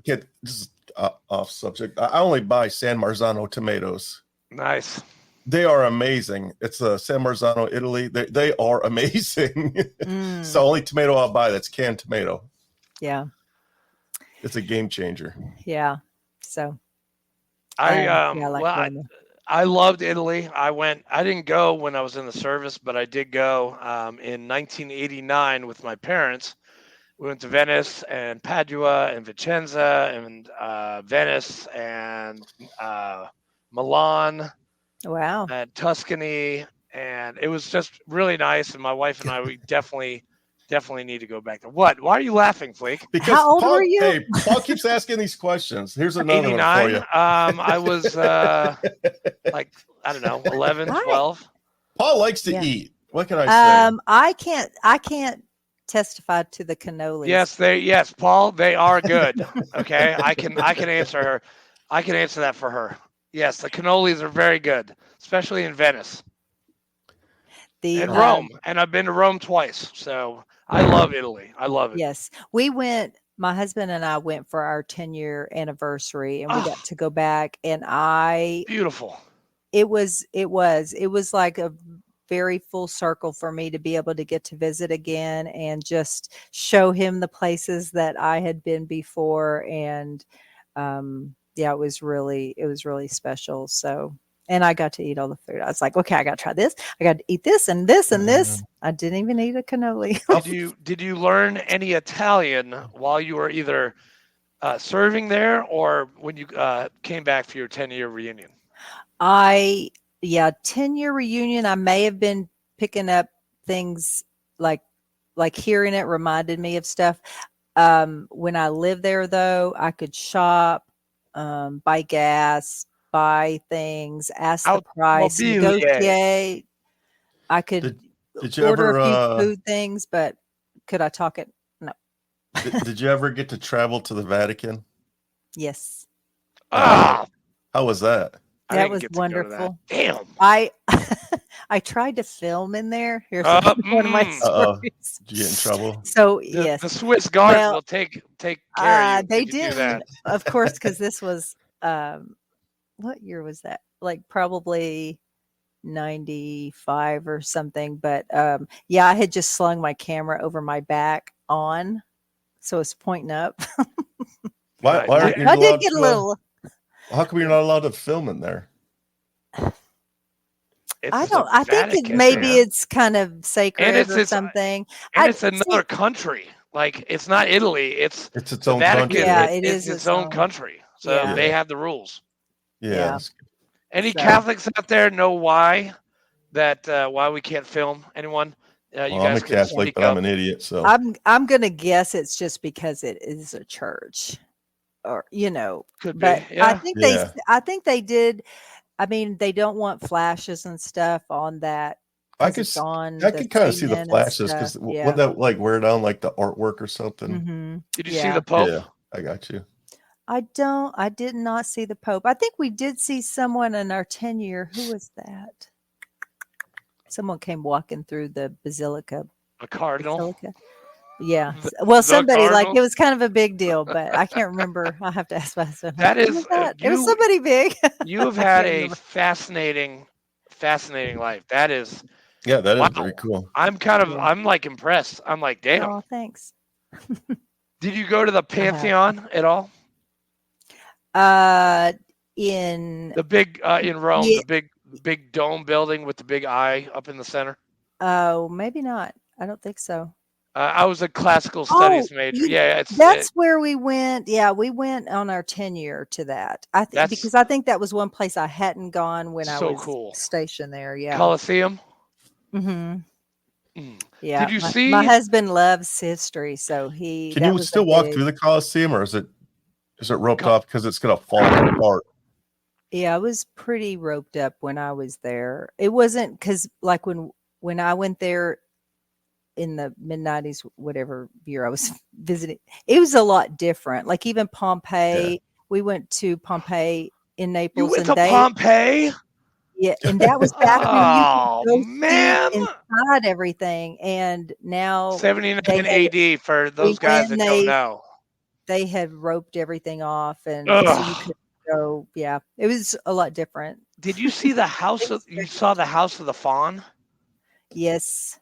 off subject. I only buy San Marzano tomatoes. Nice. They are amazing. It's San Marzano, Italy. They are amazing. It's the only tomato I'll buy that's canned tomato. Yeah. It's a game changer. Yeah. So I loved Italy. I didn't go when I was in the service, but I did go in 1989 with my parents. We went to Venice and Padua and Vicenza and Venice and Milan. Wow. And Tuscany, and it was just really nice. And my wife and I, we definitely need to go back there. What? Why are you laughing, Flake? Because how old were you? Hey, Paul keeps asking these questions. Here's another 89. one for you. I was like, I don't know, 11, 12. Paul likes to eat. What can I say? I can't testify to the cannolis. Yes, Paul, they are good. Okay, I can answer her. I can answer that for her. Yes, the cannolis are very good, especially in Venice and Rome. And I've been to Rome twice, so I love Italy. I love it. Yes, we went. My husband and I went for our 10-year anniversary, and we got to go back. And beautiful. It was like a very full circle for me to be able to get to visit again and just show him the places that I had been before. And it was really special. So, and I got to eat all the food. I was like, okay, I got to try this. I got to eat this and this and this. I didn't even eat a cannoli. Did you learn any Italian while you were either serving there or when you came back for your 10-year reunion? 10-year reunion. I may have been picking up things like hearing it reminded me of stuff. When I lived there, though, I could shop, buy gas, buy things, ask the price, negotiate. I could order a few food things, but could I talk it? No. Did you ever get to travel to the Vatican? Yes. How was that? That was wonderful. Damn. I tried to film in there. Here's one of my stories. Did you get in trouble? So yes, the Swiss Guard will take care of you. They didn't, of course, because this was what year was that? Like probably 95 or something. But I had just slung my camera over my back on, so it's pointing up. Why aren't you I did get a little. How come you're not allowed to film in there? I think maybe it's kind of sacred or something. And it's another country. Like, it's not Italy. It's its own Vatican. country. Yeah, it's its own country. So they have the rules. Yeah. Any Catholics out there know why we can't film anyone? I'm a Catholic, but I'm an idiot. So I'm gonna guess it's just because it is a church. Or could but be. Yeah. I think they did. I mean, they don't want flashes and stuff on that. I could kind of see the flashes because wouldn't that like wear down like the artwork or something? Mm-hmm. Did you see the Pope? Yeah, I got you. I did not see the Pope. I think we did see someone in our 10-year. Who was that? Someone came walking through the basilica. A cardinal. Basilica. Yeah. Well, somebody cardinal? like it was kind of a big deal, but I can't remember. I have to ask myself. That is, it was somebody big. You have had a fascinating life. That is. Yeah, that is very cool. I'm like impressed. I'm like, damn. Oh, thanks. Did you go to the Pantheon at all? In the big in Rome, the big dome building with the big eye up in the center. Oh, maybe not. I don't think so. I was a classical studies major. That's where we went. Yeah, we went on our 10-year to that. Because I think that was one place I hadn't gone when I was stationed there. Yeah, Colosseum. Mm-hmm. Yeah. Did you see? My husband loves history, so he. Can you still walk through the Colosseum, or is it roped off because it's gonna fall apart? Yeah, I was pretty roped up when I was there. It wasn't because like when I went there in the mid-90s, whatever year I was visiting, it was a lot different. Like even Pompeii, we went to Pompeii in Naples. You went to Pompeii? Yeah, and that was back when you could go inside everything. And now 79 AD for those guys that don't know. they had roped everything off, and so you could go. Yeah, it was a lot different. Did you see the house? You saw the House of the Fawn? Yes.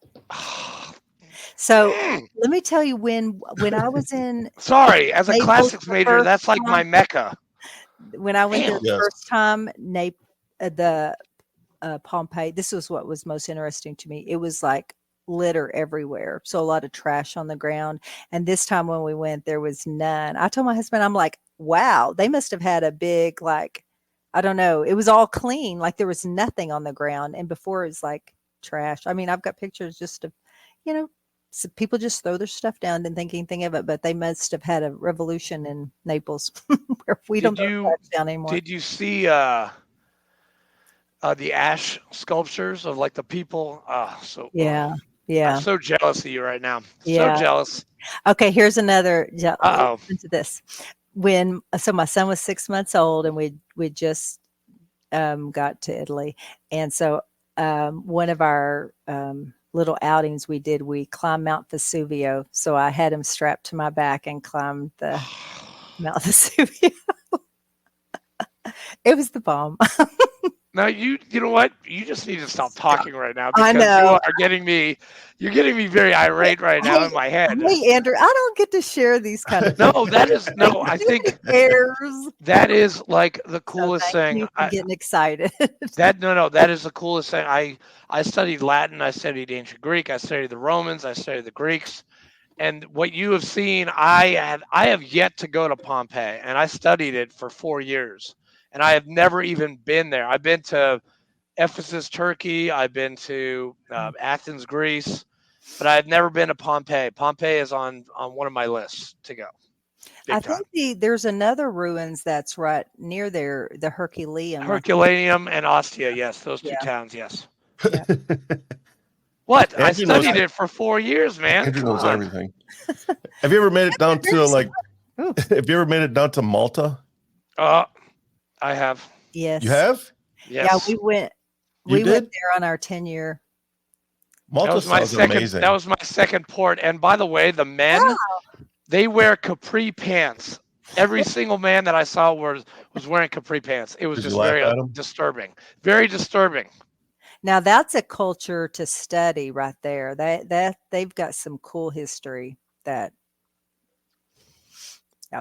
So let me tell you, when I was in Sorry, as a Naples classics the major, first that's like time- my mecca. when I went there the Yes. first time, Pompeii. This was what was most interesting to me. It was like litter everywhere, so a lot of trash on the ground. And this time when we went, there was none. I told my husband, I'm like, wow, they must have had a big, like, I don't know, it was all clean, like there was nothing on the ground. And before it was like trash. I mean, I've got pictures just of, so people just throw their stuff down and think anything of it, but they must have had a revolution in Naples where we don't throw trash down anymore. Did you see the ash sculptures of like the people? Yeah. I'm so jealous of you right now. Yeah. So jealous. Okay, here's another. Uh-oh. Listen to this. So my son was 6 months old, and we just got to Italy, and so one of our little outings we climbed Mount Vesuvio. So I had him strapped to my back and climbed the Mount Vesuvio. It was the bomb. Now you know what? You just need to stop talking right now I because know. you're getting me very irate right now in my head. Hey, Andrew, I don't get to share these kind of No, I think that is like the coolest thing. I'm getting excited. That is the coolest thing. I studied Latin, I studied ancient Greek, I studied the Romans, I studied the Greeks. And what you have seen, I have yet to go to Pompeii, and I studied it for 4 years. And I have never even been there. I've been to Ephesus, Turkey. I've been to Athens, Greece, but I've never been to Pompeii. Pompeii is on one of my lists to go. I think there's another ruins that's right near there, the Herculaneum. Herculaneum and Ostia, yes, those two towns, yes. Yeah. What? I studied it for 4 years, man. Andrew knows everything. Have you ever made it down to Have you ever made it down to Malta? I have. Yes. You have? Yes. Yeah, we went there on our 10-year. Malta sounds amazing. That was my second port. And by the way, the men, they wear capri pants. Every single man that I saw was wearing capri pants. It was just very disturbing. Very disturbing. Now that's a culture to study right there. That they've got some cool history.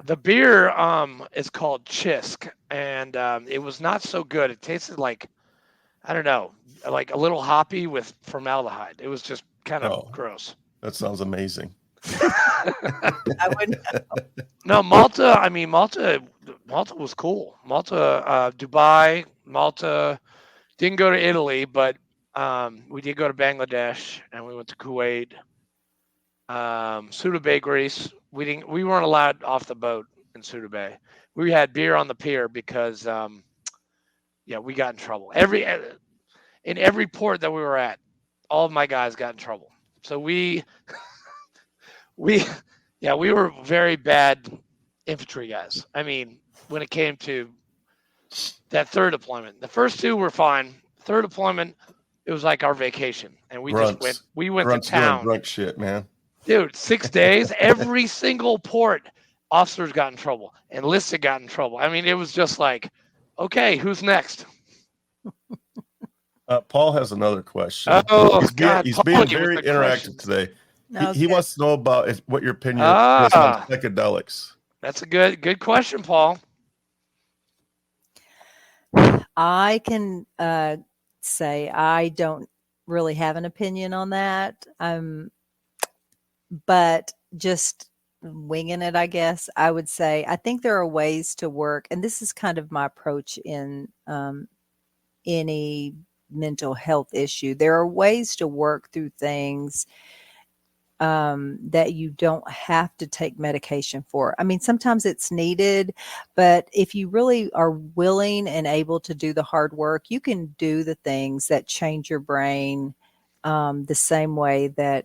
The beer is called Chisk, and it was not so good. It tasted like, I don't know, like a little hoppy with formaldehyde. It was just kind of gross. That sounds amazing. I wouldn't know. No, Malta. I mean, Malta was cool. Malta, Dubai, Malta. Didn't go to Italy, but we did go to Bangladesh, and we went to Kuwait, Suda Bay, Greece. We weren't allowed off the boat in Suda Bay. We had beer on the pier because, we got in trouble. In every port that we were at, all of my guys got in trouble. So we were very bad infantry guys. I mean, when it came to that third deployment, the first two were fine. Third deployment, it was like our vacation, and we went to town. Drunk shit, man. Dude, 6 days, every single port, officers got in trouble, enlisted got in trouble. I mean, it was just like, okay, who's next? Paul has another question. He's being very interactive today. He wants to know about what your opinion is on psychedelics. That's a good question, Paul. I can say I don't really have an opinion on that. But just winging it, I guess, I would say I think there are ways to work, and this is kind of my approach in any mental health issue. There are ways to work through things that you don't have to take medication for. I mean, sometimes it's needed, but if you really are willing and able to do the hard work, you can do the things that change your brain the same way that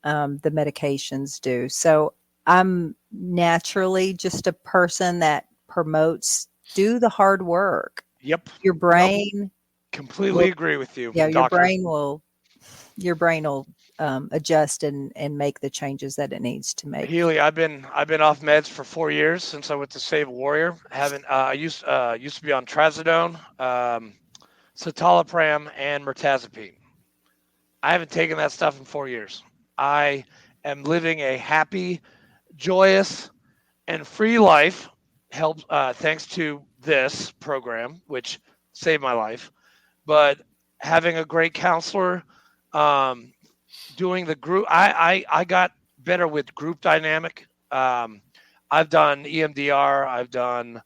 the medications do. So I'm naturally just a person that promotes do the hard work. Yep. Your brain. Completely agree with you. Yeah, doctor. your brain will adjust and make the changes that it needs to make. Healy, I've been off meds for 4 years since I went to save a warrior. I used to be on trazodone, citalopram, and mirtazapine. I haven't taken that stuff in 4 years. I am living a happy, joyous, and free life. Thanks to this program, which saved my life. But having a great counselor, doing the group, I got better with group dynamic. I've done EMDR, I've done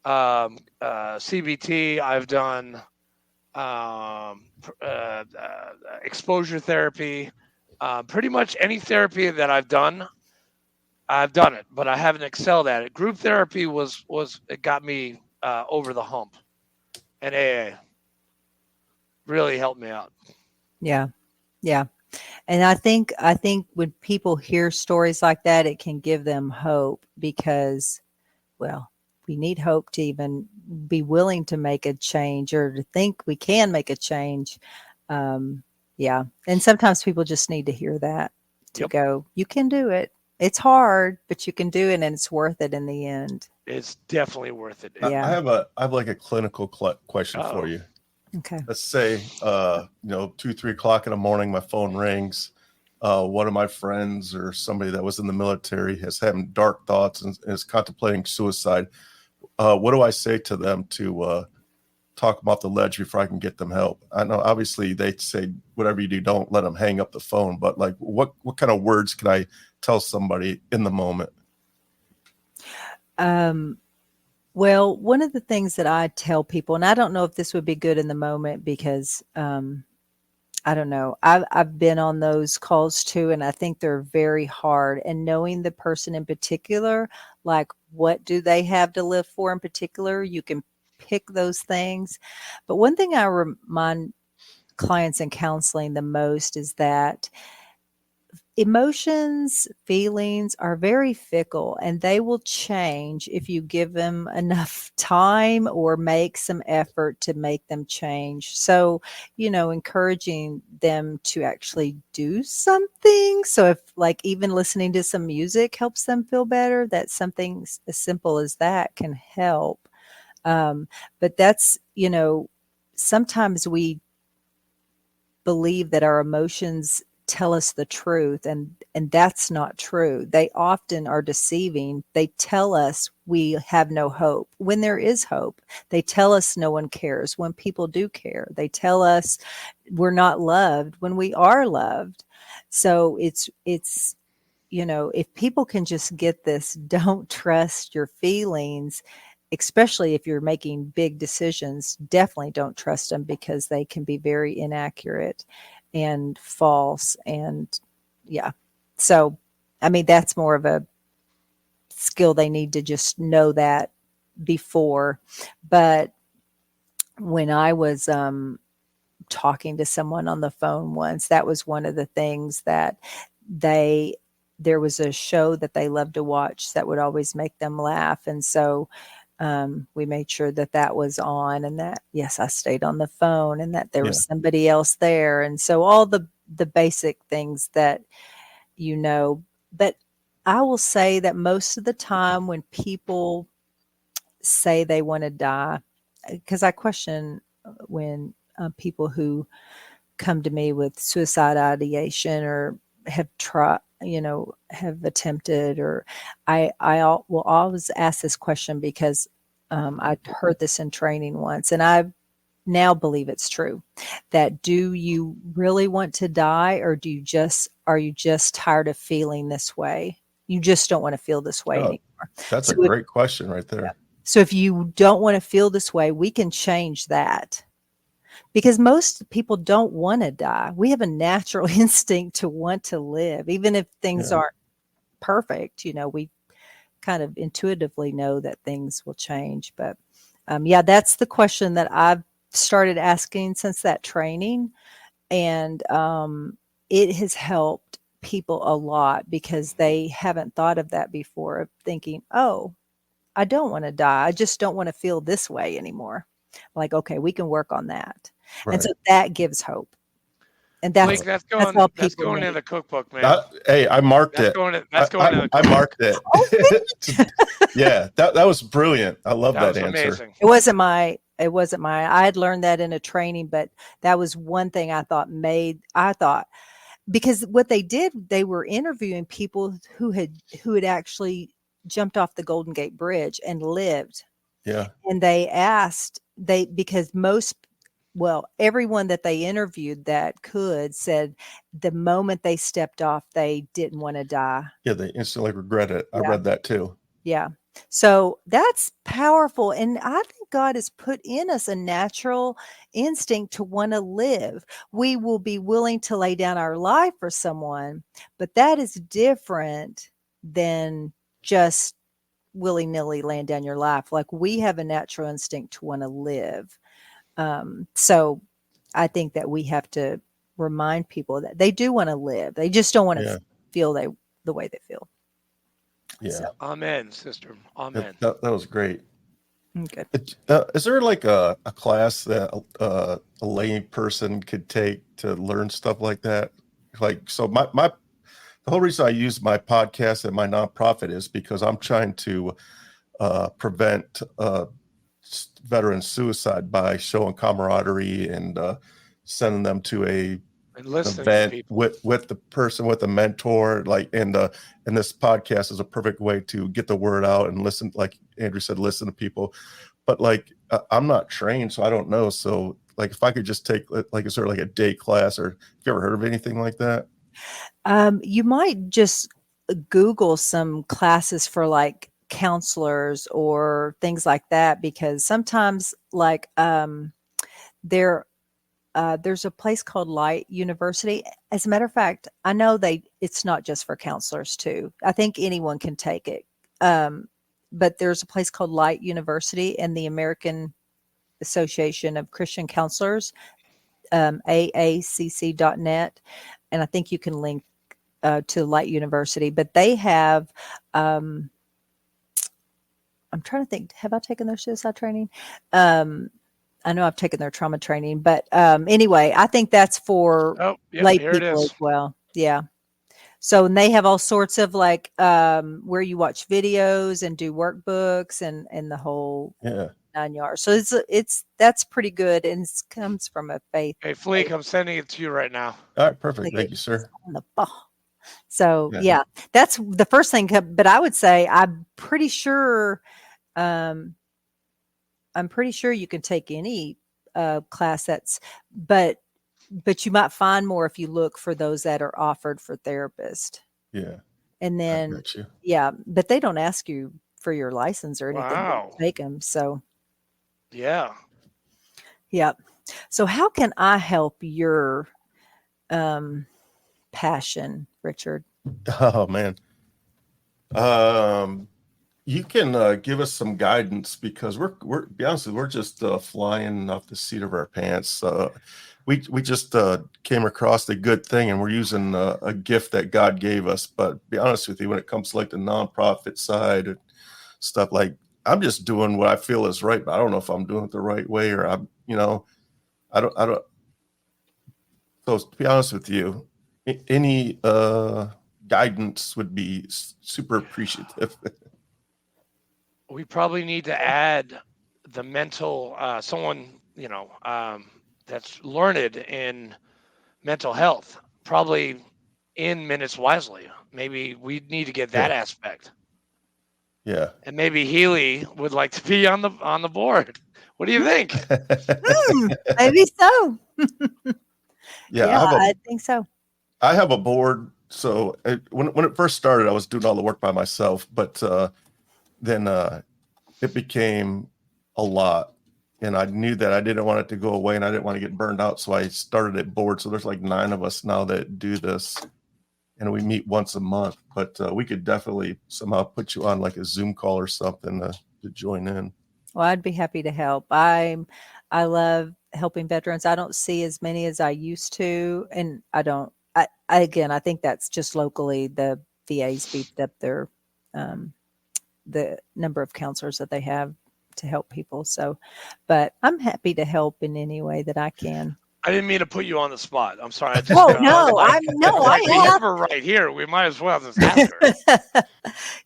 CBT, I've done exposure therapy. Pretty much any therapy that I've done it, but I haven't excelled at it. Group therapy it got me over the hump, and AA really helped me out. Yeah. And I think when people hear stories like that, it can give them hope because, well, we need hope to even be willing to make a change or to think we can make a change. Yeah. And sometimes people just need to hear that to go, you can do it. It's hard, but you can do it and it's worth it in the end. It's definitely worth it. Yeah. I have like a clinical question for you. Okay. Let's say, 2-3 o'clock in the morning, my phone rings. One of my friends or somebody that was in the military is having dark thoughts and is contemplating suicide. What do I say to them to talk them off the ledge before I can get them help? I know obviously they say whatever you do, don't let them hang up the phone. But like, what kind of words can I tell somebody in the moment? Well, one of the things that I tell people, and I don't know if this would be good in the moment because I don't know. I've been on those calls too, and I think they're very hard. And knowing the person in particular, like what do they have to live for in particular, you can pick those things. But one thing I remind clients in counseling the most is that emotions, feelings are very fickle and they will change if you give them enough time or make some effort to make them change. So, encouraging them to actually do something. So if like even listening to some music helps them feel better, that something as simple as that can help. But that's, sometimes we believe that our emotions tell us the truth, and that's not true. They often are deceiving. They tell us we have no hope when there is hope. They tell us no one cares when people do care. They tell us we're not loved when we are loved. So it's if people can just get this, don't trust your feelings, especially if you're making big decisions. Definitely don't trust them because they can be very inaccurate and false. And so that's more of a skill they need to just know that before. But when I was talking to someone on the phone once, that was one of the things that there was a show that they loved to watch that would always make them laugh, and so we made sure that was on, and that, yes, I stayed on the phone, and that there was somebody else there. And so all the basic things that, but I will say that most of the time when people say they want to die, because I question when people who come to me with suicide ideation or have tried, have attempted, or I will always ask this question because I heard this in training once, and I now believe it's true. That do you really want to die, or are you just tired of feeling this way? You just don't want to feel this way anymore. That's a great question right there. Yeah. So if you don't want to feel this way, we can change that. Because most people don't want to die. We have a natural instinct to want to live, even if things aren't perfect. We kind of intuitively know that things will change. But that's the question that I've started asking since that training. And it has helped people a lot because they haven't thought of that before, of thinking, oh, I don't want to die. I just don't want to feel this way anymore. Like, okay, we can work on that. Right. And so that gives hope. And Blake, that's that's all that's people going need. in the cookbook, man. Hey, I marked That's it. going in the I cookbook. marked it. Yeah, that was brilliant. I love that was answer. amazing. It wasn't my. I had learned that in a training, but that was one thing I thought because what they did, they were interviewing people who had actually jumped off the Golden Gate Bridge and lived. Yeah. And because everyone that they interviewed that could said the moment they stepped off, they didn't want to die. Yeah, they instantly regret it. I Yeah. read that too. Yeah. So that's powerful. And I think God has put in us a natural instinct to want to live. We will be willing to lay down our life for someone, but that is different than just willy-nilly laying down your life. Like, we have a natural instinct to want to live. So I think that we have to remind people that they do want to live. They just don't want to feel the way they feel. Yeah. So. Amen, sister. Amen. That was great. Okay. Is there like a class that a lay person could take to learn stuff like that? Like, so the whole reason I use my podcast and my nonprofit is because I'm trying to prevent veteran suicide by showing camaraderie and sending them to an event with the person, with a mentor, and this podcast is a perfect way to get the word out and listen, like Andrew said, listen to people. But I'm not trained, so I don't know. So if I could just take is there like a day class, or have you ever heard of anything like that? You might just Google some classes for counselors or things like that, because sometimes there's a place called Light University. As a matter of fact, I know it's not just for counselors too. I think anyone can take it. But there's a place called Light University and the American Association of Christian Counselors, AACC.net. And I think you can link to Light University, but they have, I'm trying to think, have I taken their suicide training? I know I've taken their trauma training, but anyway, I think that's for lay people as well. Yeah. So, and they have all sorts of where you watch videos and do workbooks and the whole 9 yards. So that's pretty good, and it comes from a faith. Hey, Fleek, I'm sending it to you right now. All right, perfect. Thank you, sir. So yeah, that's the first thing. But I would say I'm pretty sure you can take any class but you might find more if you look for those that are offered for therapists. Yeah. And then, but they don't ask you for your license or anything to take them. So, yeah. So how can I help your passion, Richard? Oh man. You can give us some guidance, because we're be honest with you, we're just flying off the seat of our pants. We just came across a good thing, and we're using a gift that God gave us. But be honest with you, when it comes to the nonprofit side and stuff, I'm just doing what I feel is right, but I don't know if I'm doing it the right way, or I don't. So to be honest with you, any guidance would be super appreciative. We probably need to add the mental, someone, that's learned in mental health, probably in Minutes Wisely. Maybe we need to get that aspect. Yeah. And maybe Healy would like to be on the board. What do you think? Maybe so. Yeah, I think so. I have a board. So when it first started, I was doing all the work by myself, but then it became a lot, and I knew that I didn't want it to go away, and I didn't want to get burned out. So I started a board. So there's 9 of us now that do this, and we meet once a month, but we could definitely somehow put you on a Zoom call or something to join in. Well, I'd be happy to help. I love helping veterans. I don't see as many as I used to, and I think that's just locally. The VA's beefed up their the number of counselors that they have to help people. So, but I'm happy to help in any way that I can. I didn't mean to put you on the spot. I'm sorry. I just, we have her right here. We might as well just ask her.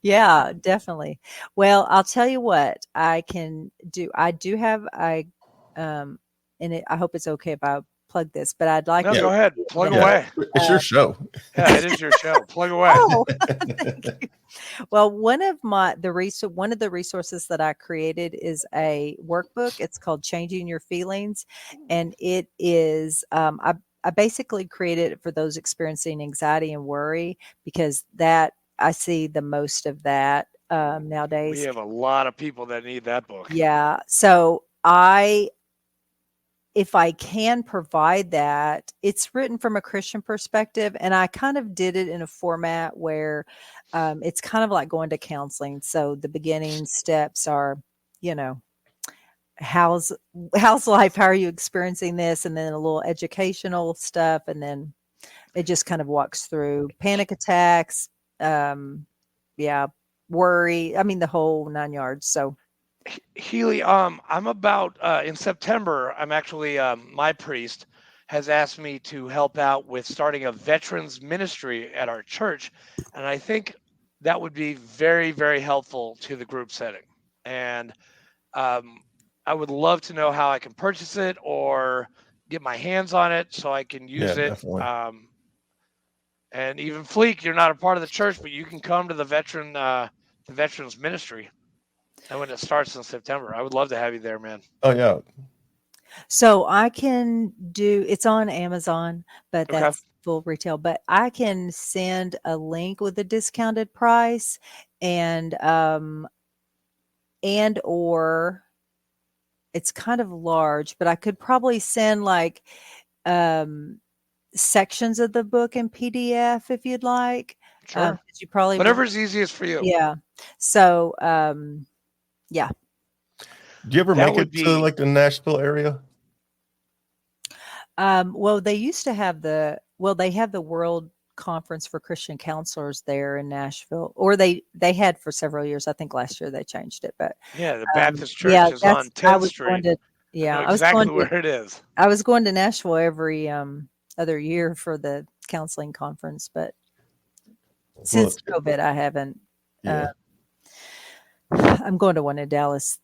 Yeah, definitely. Well, I'll tell you what I can do. I do have I hope it's okay if I plug this, but I'd like to go ahead. Plug away. It's your show. Yeah, it is your show. Plug away. Oh, thank you. Well, one of the resources that I created is a workbook. It's called Changing Your Feelings, and it is I basically created it for those experiencing anxiety and worry, because that I see the most of that nowadays. We have a lot of people that need that book. Yeah. So if I can provide that, it's written from a Christian perspective, and I kind of did it in a format where it's kind of like going to counseling. So the beginning steps are, how's life? How are you experiencing this? And then a little educational stuff. And then it just kind of walks through panic attacks, worry. I mean, the whole 9 yards. So Healy, I'm about in September. I'm actually my priest has asked me to help out with starting a veterans ministry at our church, and I think that would be very, very helpful to the group setting. And I would love to know how I can purchase it or get my hands on it so I can use it. Definitely. And even Fleek, you're not a part of the church, but you can come to the veterans ministry. And when it starts in September, I would love to have you there, man. Oh, yeah. So I can it's on Amazon, but that's full retail. But I can send a link with a discounted price and or it's kind of large, but I could probably send like sections of the book in PDF if you'd like. Sure. You probably whatever's easiest for you. Yeah. So yeah. Do you ever make it to like the Nashville area? Well, they used to have they have the World Conference for Christian Counselors there in Nashville, or they had for several years. I think last year they changed it, but yeah, the Baptist Church is on 10th Street. I was exactly where it is. I was going to Nashville every other year for the counseling conference, but since COVID, I haven't. Yeah. I'm going to one in Dallas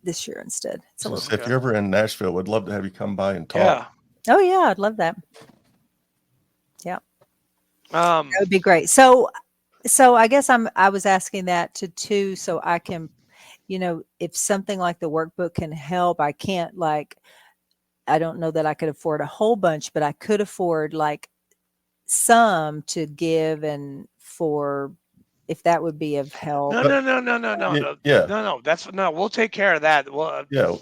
this year instead. So if you're ever in Nashville, would love to have you come by and talk. Yeah. Oh yeah, I'd love that. Yeah. That would be great. So I guess I was asking that too, so I can, if something like the workbook can help. I can't I don't know that I could afford a whole bunch, but I could afford like some to give and for. If that would be of help. No. Yeah. No. We'll take care of that. Well, yeah,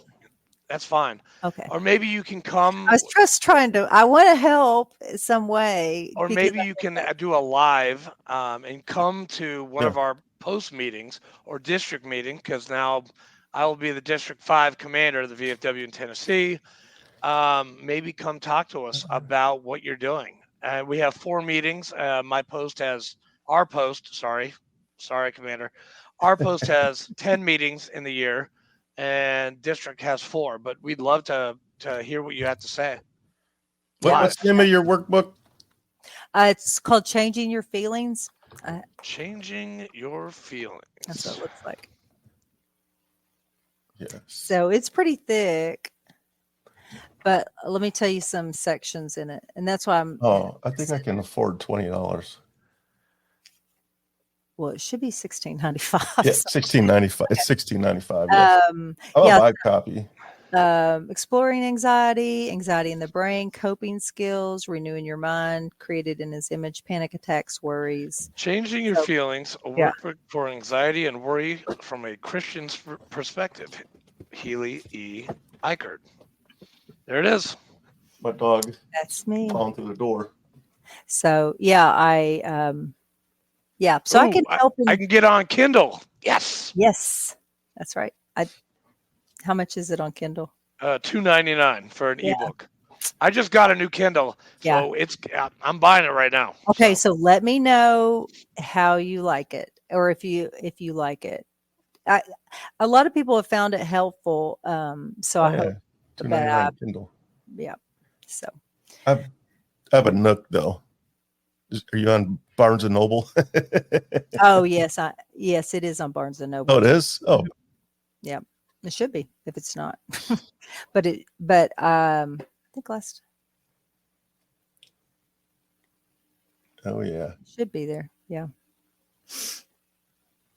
that's fine. Okay. Or maybe you can come. I was just I want to help in some way. Or maybe you can do a live and come to one of our post meetings or district meeting, because now I will be the District 5 commander of the VFW in Tennessee. Maybe come talk to us about what you're doing. We have 4 meetings. Our post, sorry, Commander. Our post has 10 meetings in the year, and district has 4. But we'd love to hear what you have to say. What's the name of your workbook? It's called Changing Your Feelings. Changing Your Feelings. That's what it looks like. Yeah. So it's pretty thick, but let me tell you some sections in it, and that's why I think I can afford $20. Well, it should be $16.95. Yeah, $16.95. It's $16.95. Yes. I'll buy a copy. Exploring anxiety in the brain, coping skills, renewing your mind, created in His image, panic attacks, worries. Changing Your Feelings, a workbook for anxiety and worry from a Christian's perspective. Healy Ikerd. There it is. My dog. That's me. Calling through the door. So so I can help. I can get on Kindle. Yes, that's right. How much is it on Kindle? $2.99 for an ebook. I just got a new Kindle, so I'm buying it right now. Okay, so let me know how you like it, or if you like it. A lot of people have found it helpful. So I hope $2.99 Kindle. Yeah. So I have a Nook though. Are you on Barnes and Noble? oh yes, yes, it is on Barnes and Noble. Oh, it is? Oh. Yeah. It should be if it's not. but I think last Oh yeah. should be there. Yeah.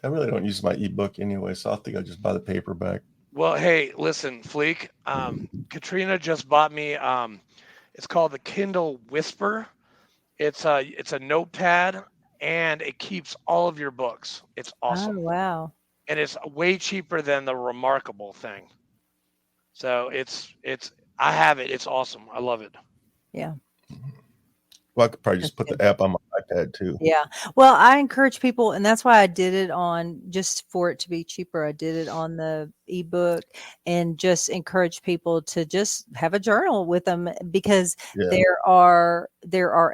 I really don't use my ebook anyway, so I think I just buy the paperback. Well, hey, listen, Fleek. Katrina just bought me. It's called the Kindle Whisper. It's a notepad, and it keeps all of your books. It's awesome. Oh wow. And it's way cheaper than the Remarkable thing. So I have it. It's awesome. I love it. Yeah. Well, I could probably just put the app on my iPad too. Yeah. Well, I encourage people, and that's why I did it on, just for it to be cheaper. I did it on the ebook, and just encourage people to just have a journal with them, because there are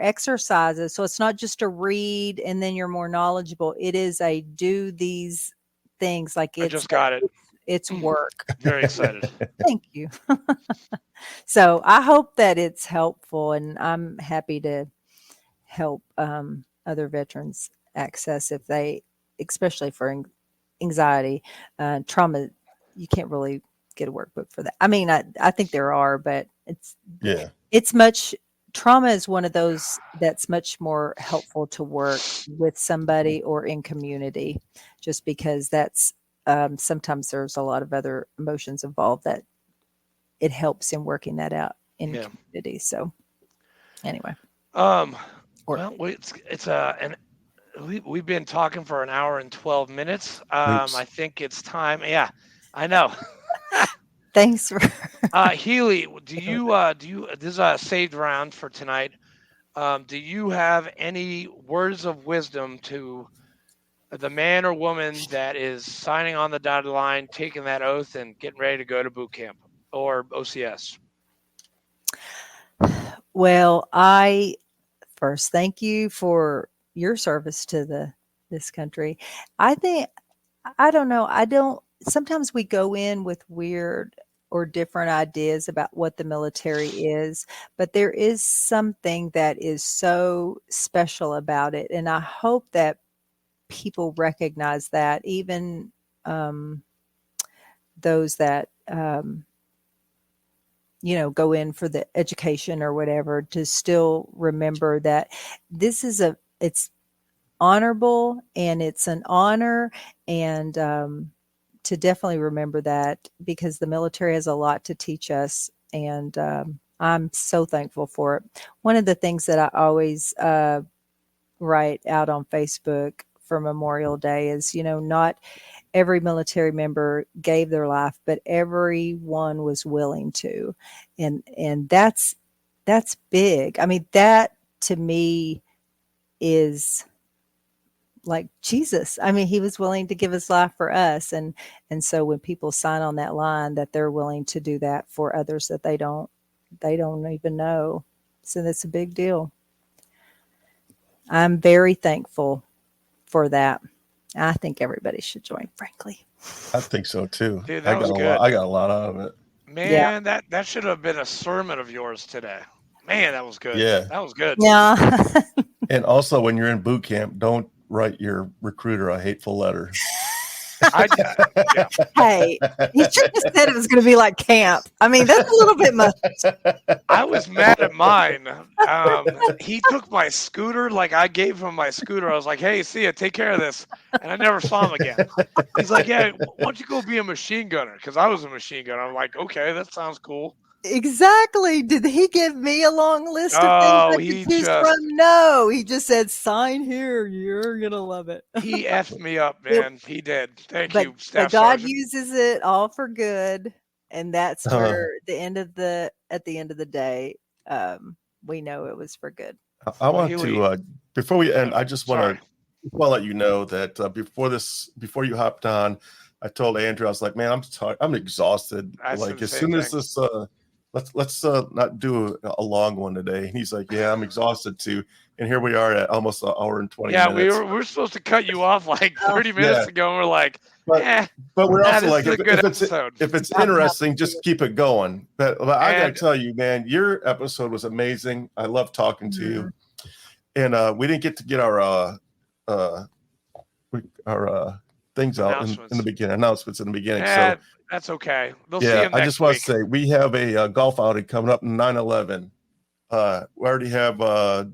exercises. So it's not just a read and then you're more knowledgeable. It is a do these things, like I just got it. It's work. Very excited. Thank you. So I hope that it's helpful, and I'm happy to help other veterans access, if they, especially for anxiety, trauma. You can't really get a workbook for that. I mean, I think there are, but trauma is one of those that's much more helpful to work with somebody or in community, just because that's sometimes there's a lot of other emotions involved that it helps in working that out in community. So anyway, well, we've been talking for an hour and 12 minutes. I think it's time. Yeah, I know. Thanks for Healy, do you this is a saved round for tonight. Do you have any words of wisdom to the man or woman that is signing on the dotted line, taking that oath, and getting ready to go to boot camp or OCS? Well, I first thank you for your service to this country. Sometimes we go in with weird or different ideas about what the military is, but there is something that is so special about it. And I hope that people recognize that, even those that go in for the education or whatever, to still remember that this is it's honorable and it's an honor, and to definitely remember that, because the military has a lot to teach us, and I'm so thankful for it. One of the things that I always write out on Facebook for Memorial Day is, not every military member gave their life, but everyone was willing to. And that's big. I mean, that to me is like Jesus. I mean, he was willing to give his life for us. And so when people sign on that line, that they're willing to do that for others that they don't even know. So that's a big deal. I'm very thankful for that. I think everybody should join, frankly. I think so too. Dude, that was good. I got a lot out of it. Man, that should have been a sermon of yours today. Man, that was good. Yeah. That was good. Yeah. And also, when you're in boot camp, don't write your recruiter a hateful letter. Hey, you should have said it was going to be like camp. I mean, that's a little bit much. I was mad at mine. He took my scooter. Like, I gave him my scooter. I was like, hey, see ya, take care of this. And I never saw him again. He's like, yeah, why don't you go be a machine gunner? Because I was a machine gunner. I'm like, okay, that sounds cool. Exactly. Did he give me a long list of things I could choose from? No, he just said, sign here. You're going to love it. He effed me up, man. He did. Thank you, But Staff God Sergeant. uses it all for good. And that's where at the end of the day, we know it was for good. I want to, before we end, I just want to let you know that before you hopped on, I told Andrew, I was like, man, I'm exhausted. Like, as soon as this let's not do a long one today. And he's like, yeah, I'm exhausted too. And here we are at almost an hour and 20 minutes. Yeah, we were supposed to cut you off like 30 minutes ago. And we're like, but we're also like, if it's interesting, just keep it going. But I got to tell you, man, your episode was amazing. I love talking to you. And we didn't get to get our things out in the beginning, announcements in the beginning. So that's okay. They'll see you next I just want week. to say we have a golf outing coming up in 9/11. We already have a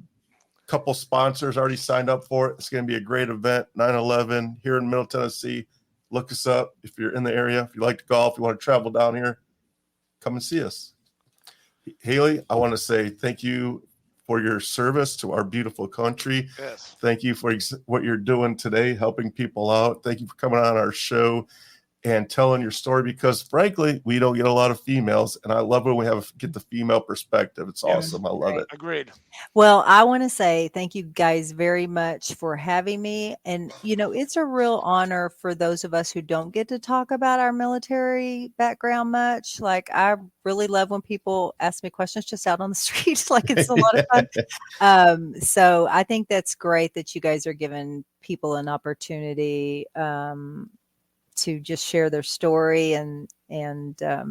couple sponsors already signed up for it. It's going to be a great event. 9/11 here in Middle Tennessee. Look us up if you're in the area. If you like to golf, you want to travel down here, come and see us. Healy, I want to say thank you for your service to our beautiful country. Yes. Thank you for what you're doing today, helping people out. Thank you for coming on our show and telling your story, because frankly, we don't get a lot of females, and I love when we get the female perspective. It's awesome. I love it. Agreed. Well, I want to say thank you guys very much for having me. And, it's a real honor for those of us who don't get to talk about our military background much. Like, I really love when people ask me questions just out on the street. Like, it's a lot of fun. So I think that's great that you guys are giving people an opportunity to just share their story and I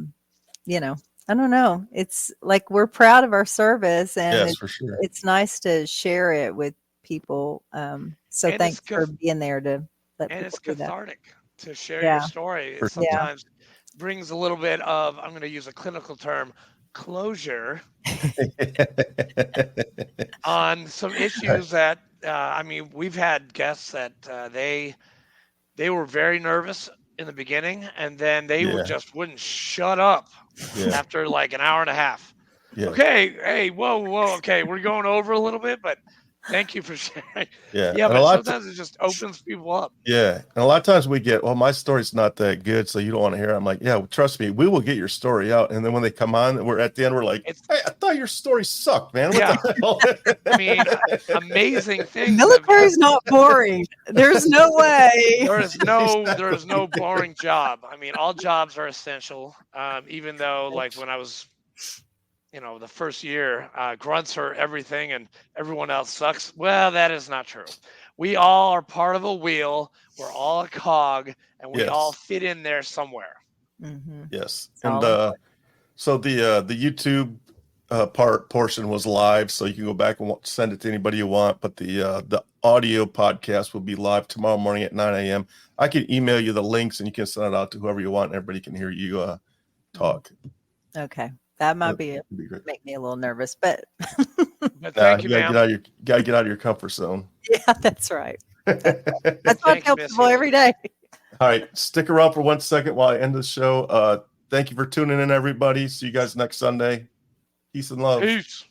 don't know. It's like we're proud of our service, and for sure. It's nice to share it with people. So and thanks for being there to let people it's do cathartic that. to share your story. It sometimes brings a little bit of, I'm going to use a clinical term, closure on some issues that we've had guests that they were very nervous in the beginning, and then they wouldn't shut up after like an hour and a half. Yeah. Okay, hey, whoa, okay, we're going over a little bit, but thank you for sharing. Yeah, but sometimes it just opens people up. Yeah, and a lot of times we get, well, my story's not that good, so you don't want to hear it. I'm like, yeah, well, trust me, we will get your story out. And then when they come on, we're at the end, we're like, hey, I thought your story sucked, man. What the hell? Amazing things. Military's not boring. There's no way. There is no boring job. All jobs are essential. Even though, like, when I was the first year, grunts are everything and everyone else sucks. Well, that is not true. We all are part of a wheel. We're all a cog, and we all fit in there somewhere. Mm-hmm. Yes. And so the YouTube portion was live, so you can go back and send it to anybody you want. But the audio podcast will be live tomorrow morning at 9 a.m. I can email you the links, and you can send it out to whoever you want, and everybody can hear you talk. Okay. That might make me a little nervous, but thank you, ma'am. You gotta get out of your comfort zone. Yeah, that's right. That's why I tell people every day. All right, stick around for 1 second while I end the show. Thank you for tuning in, everybody. See you guys next Sunday. Peace and love. Peace.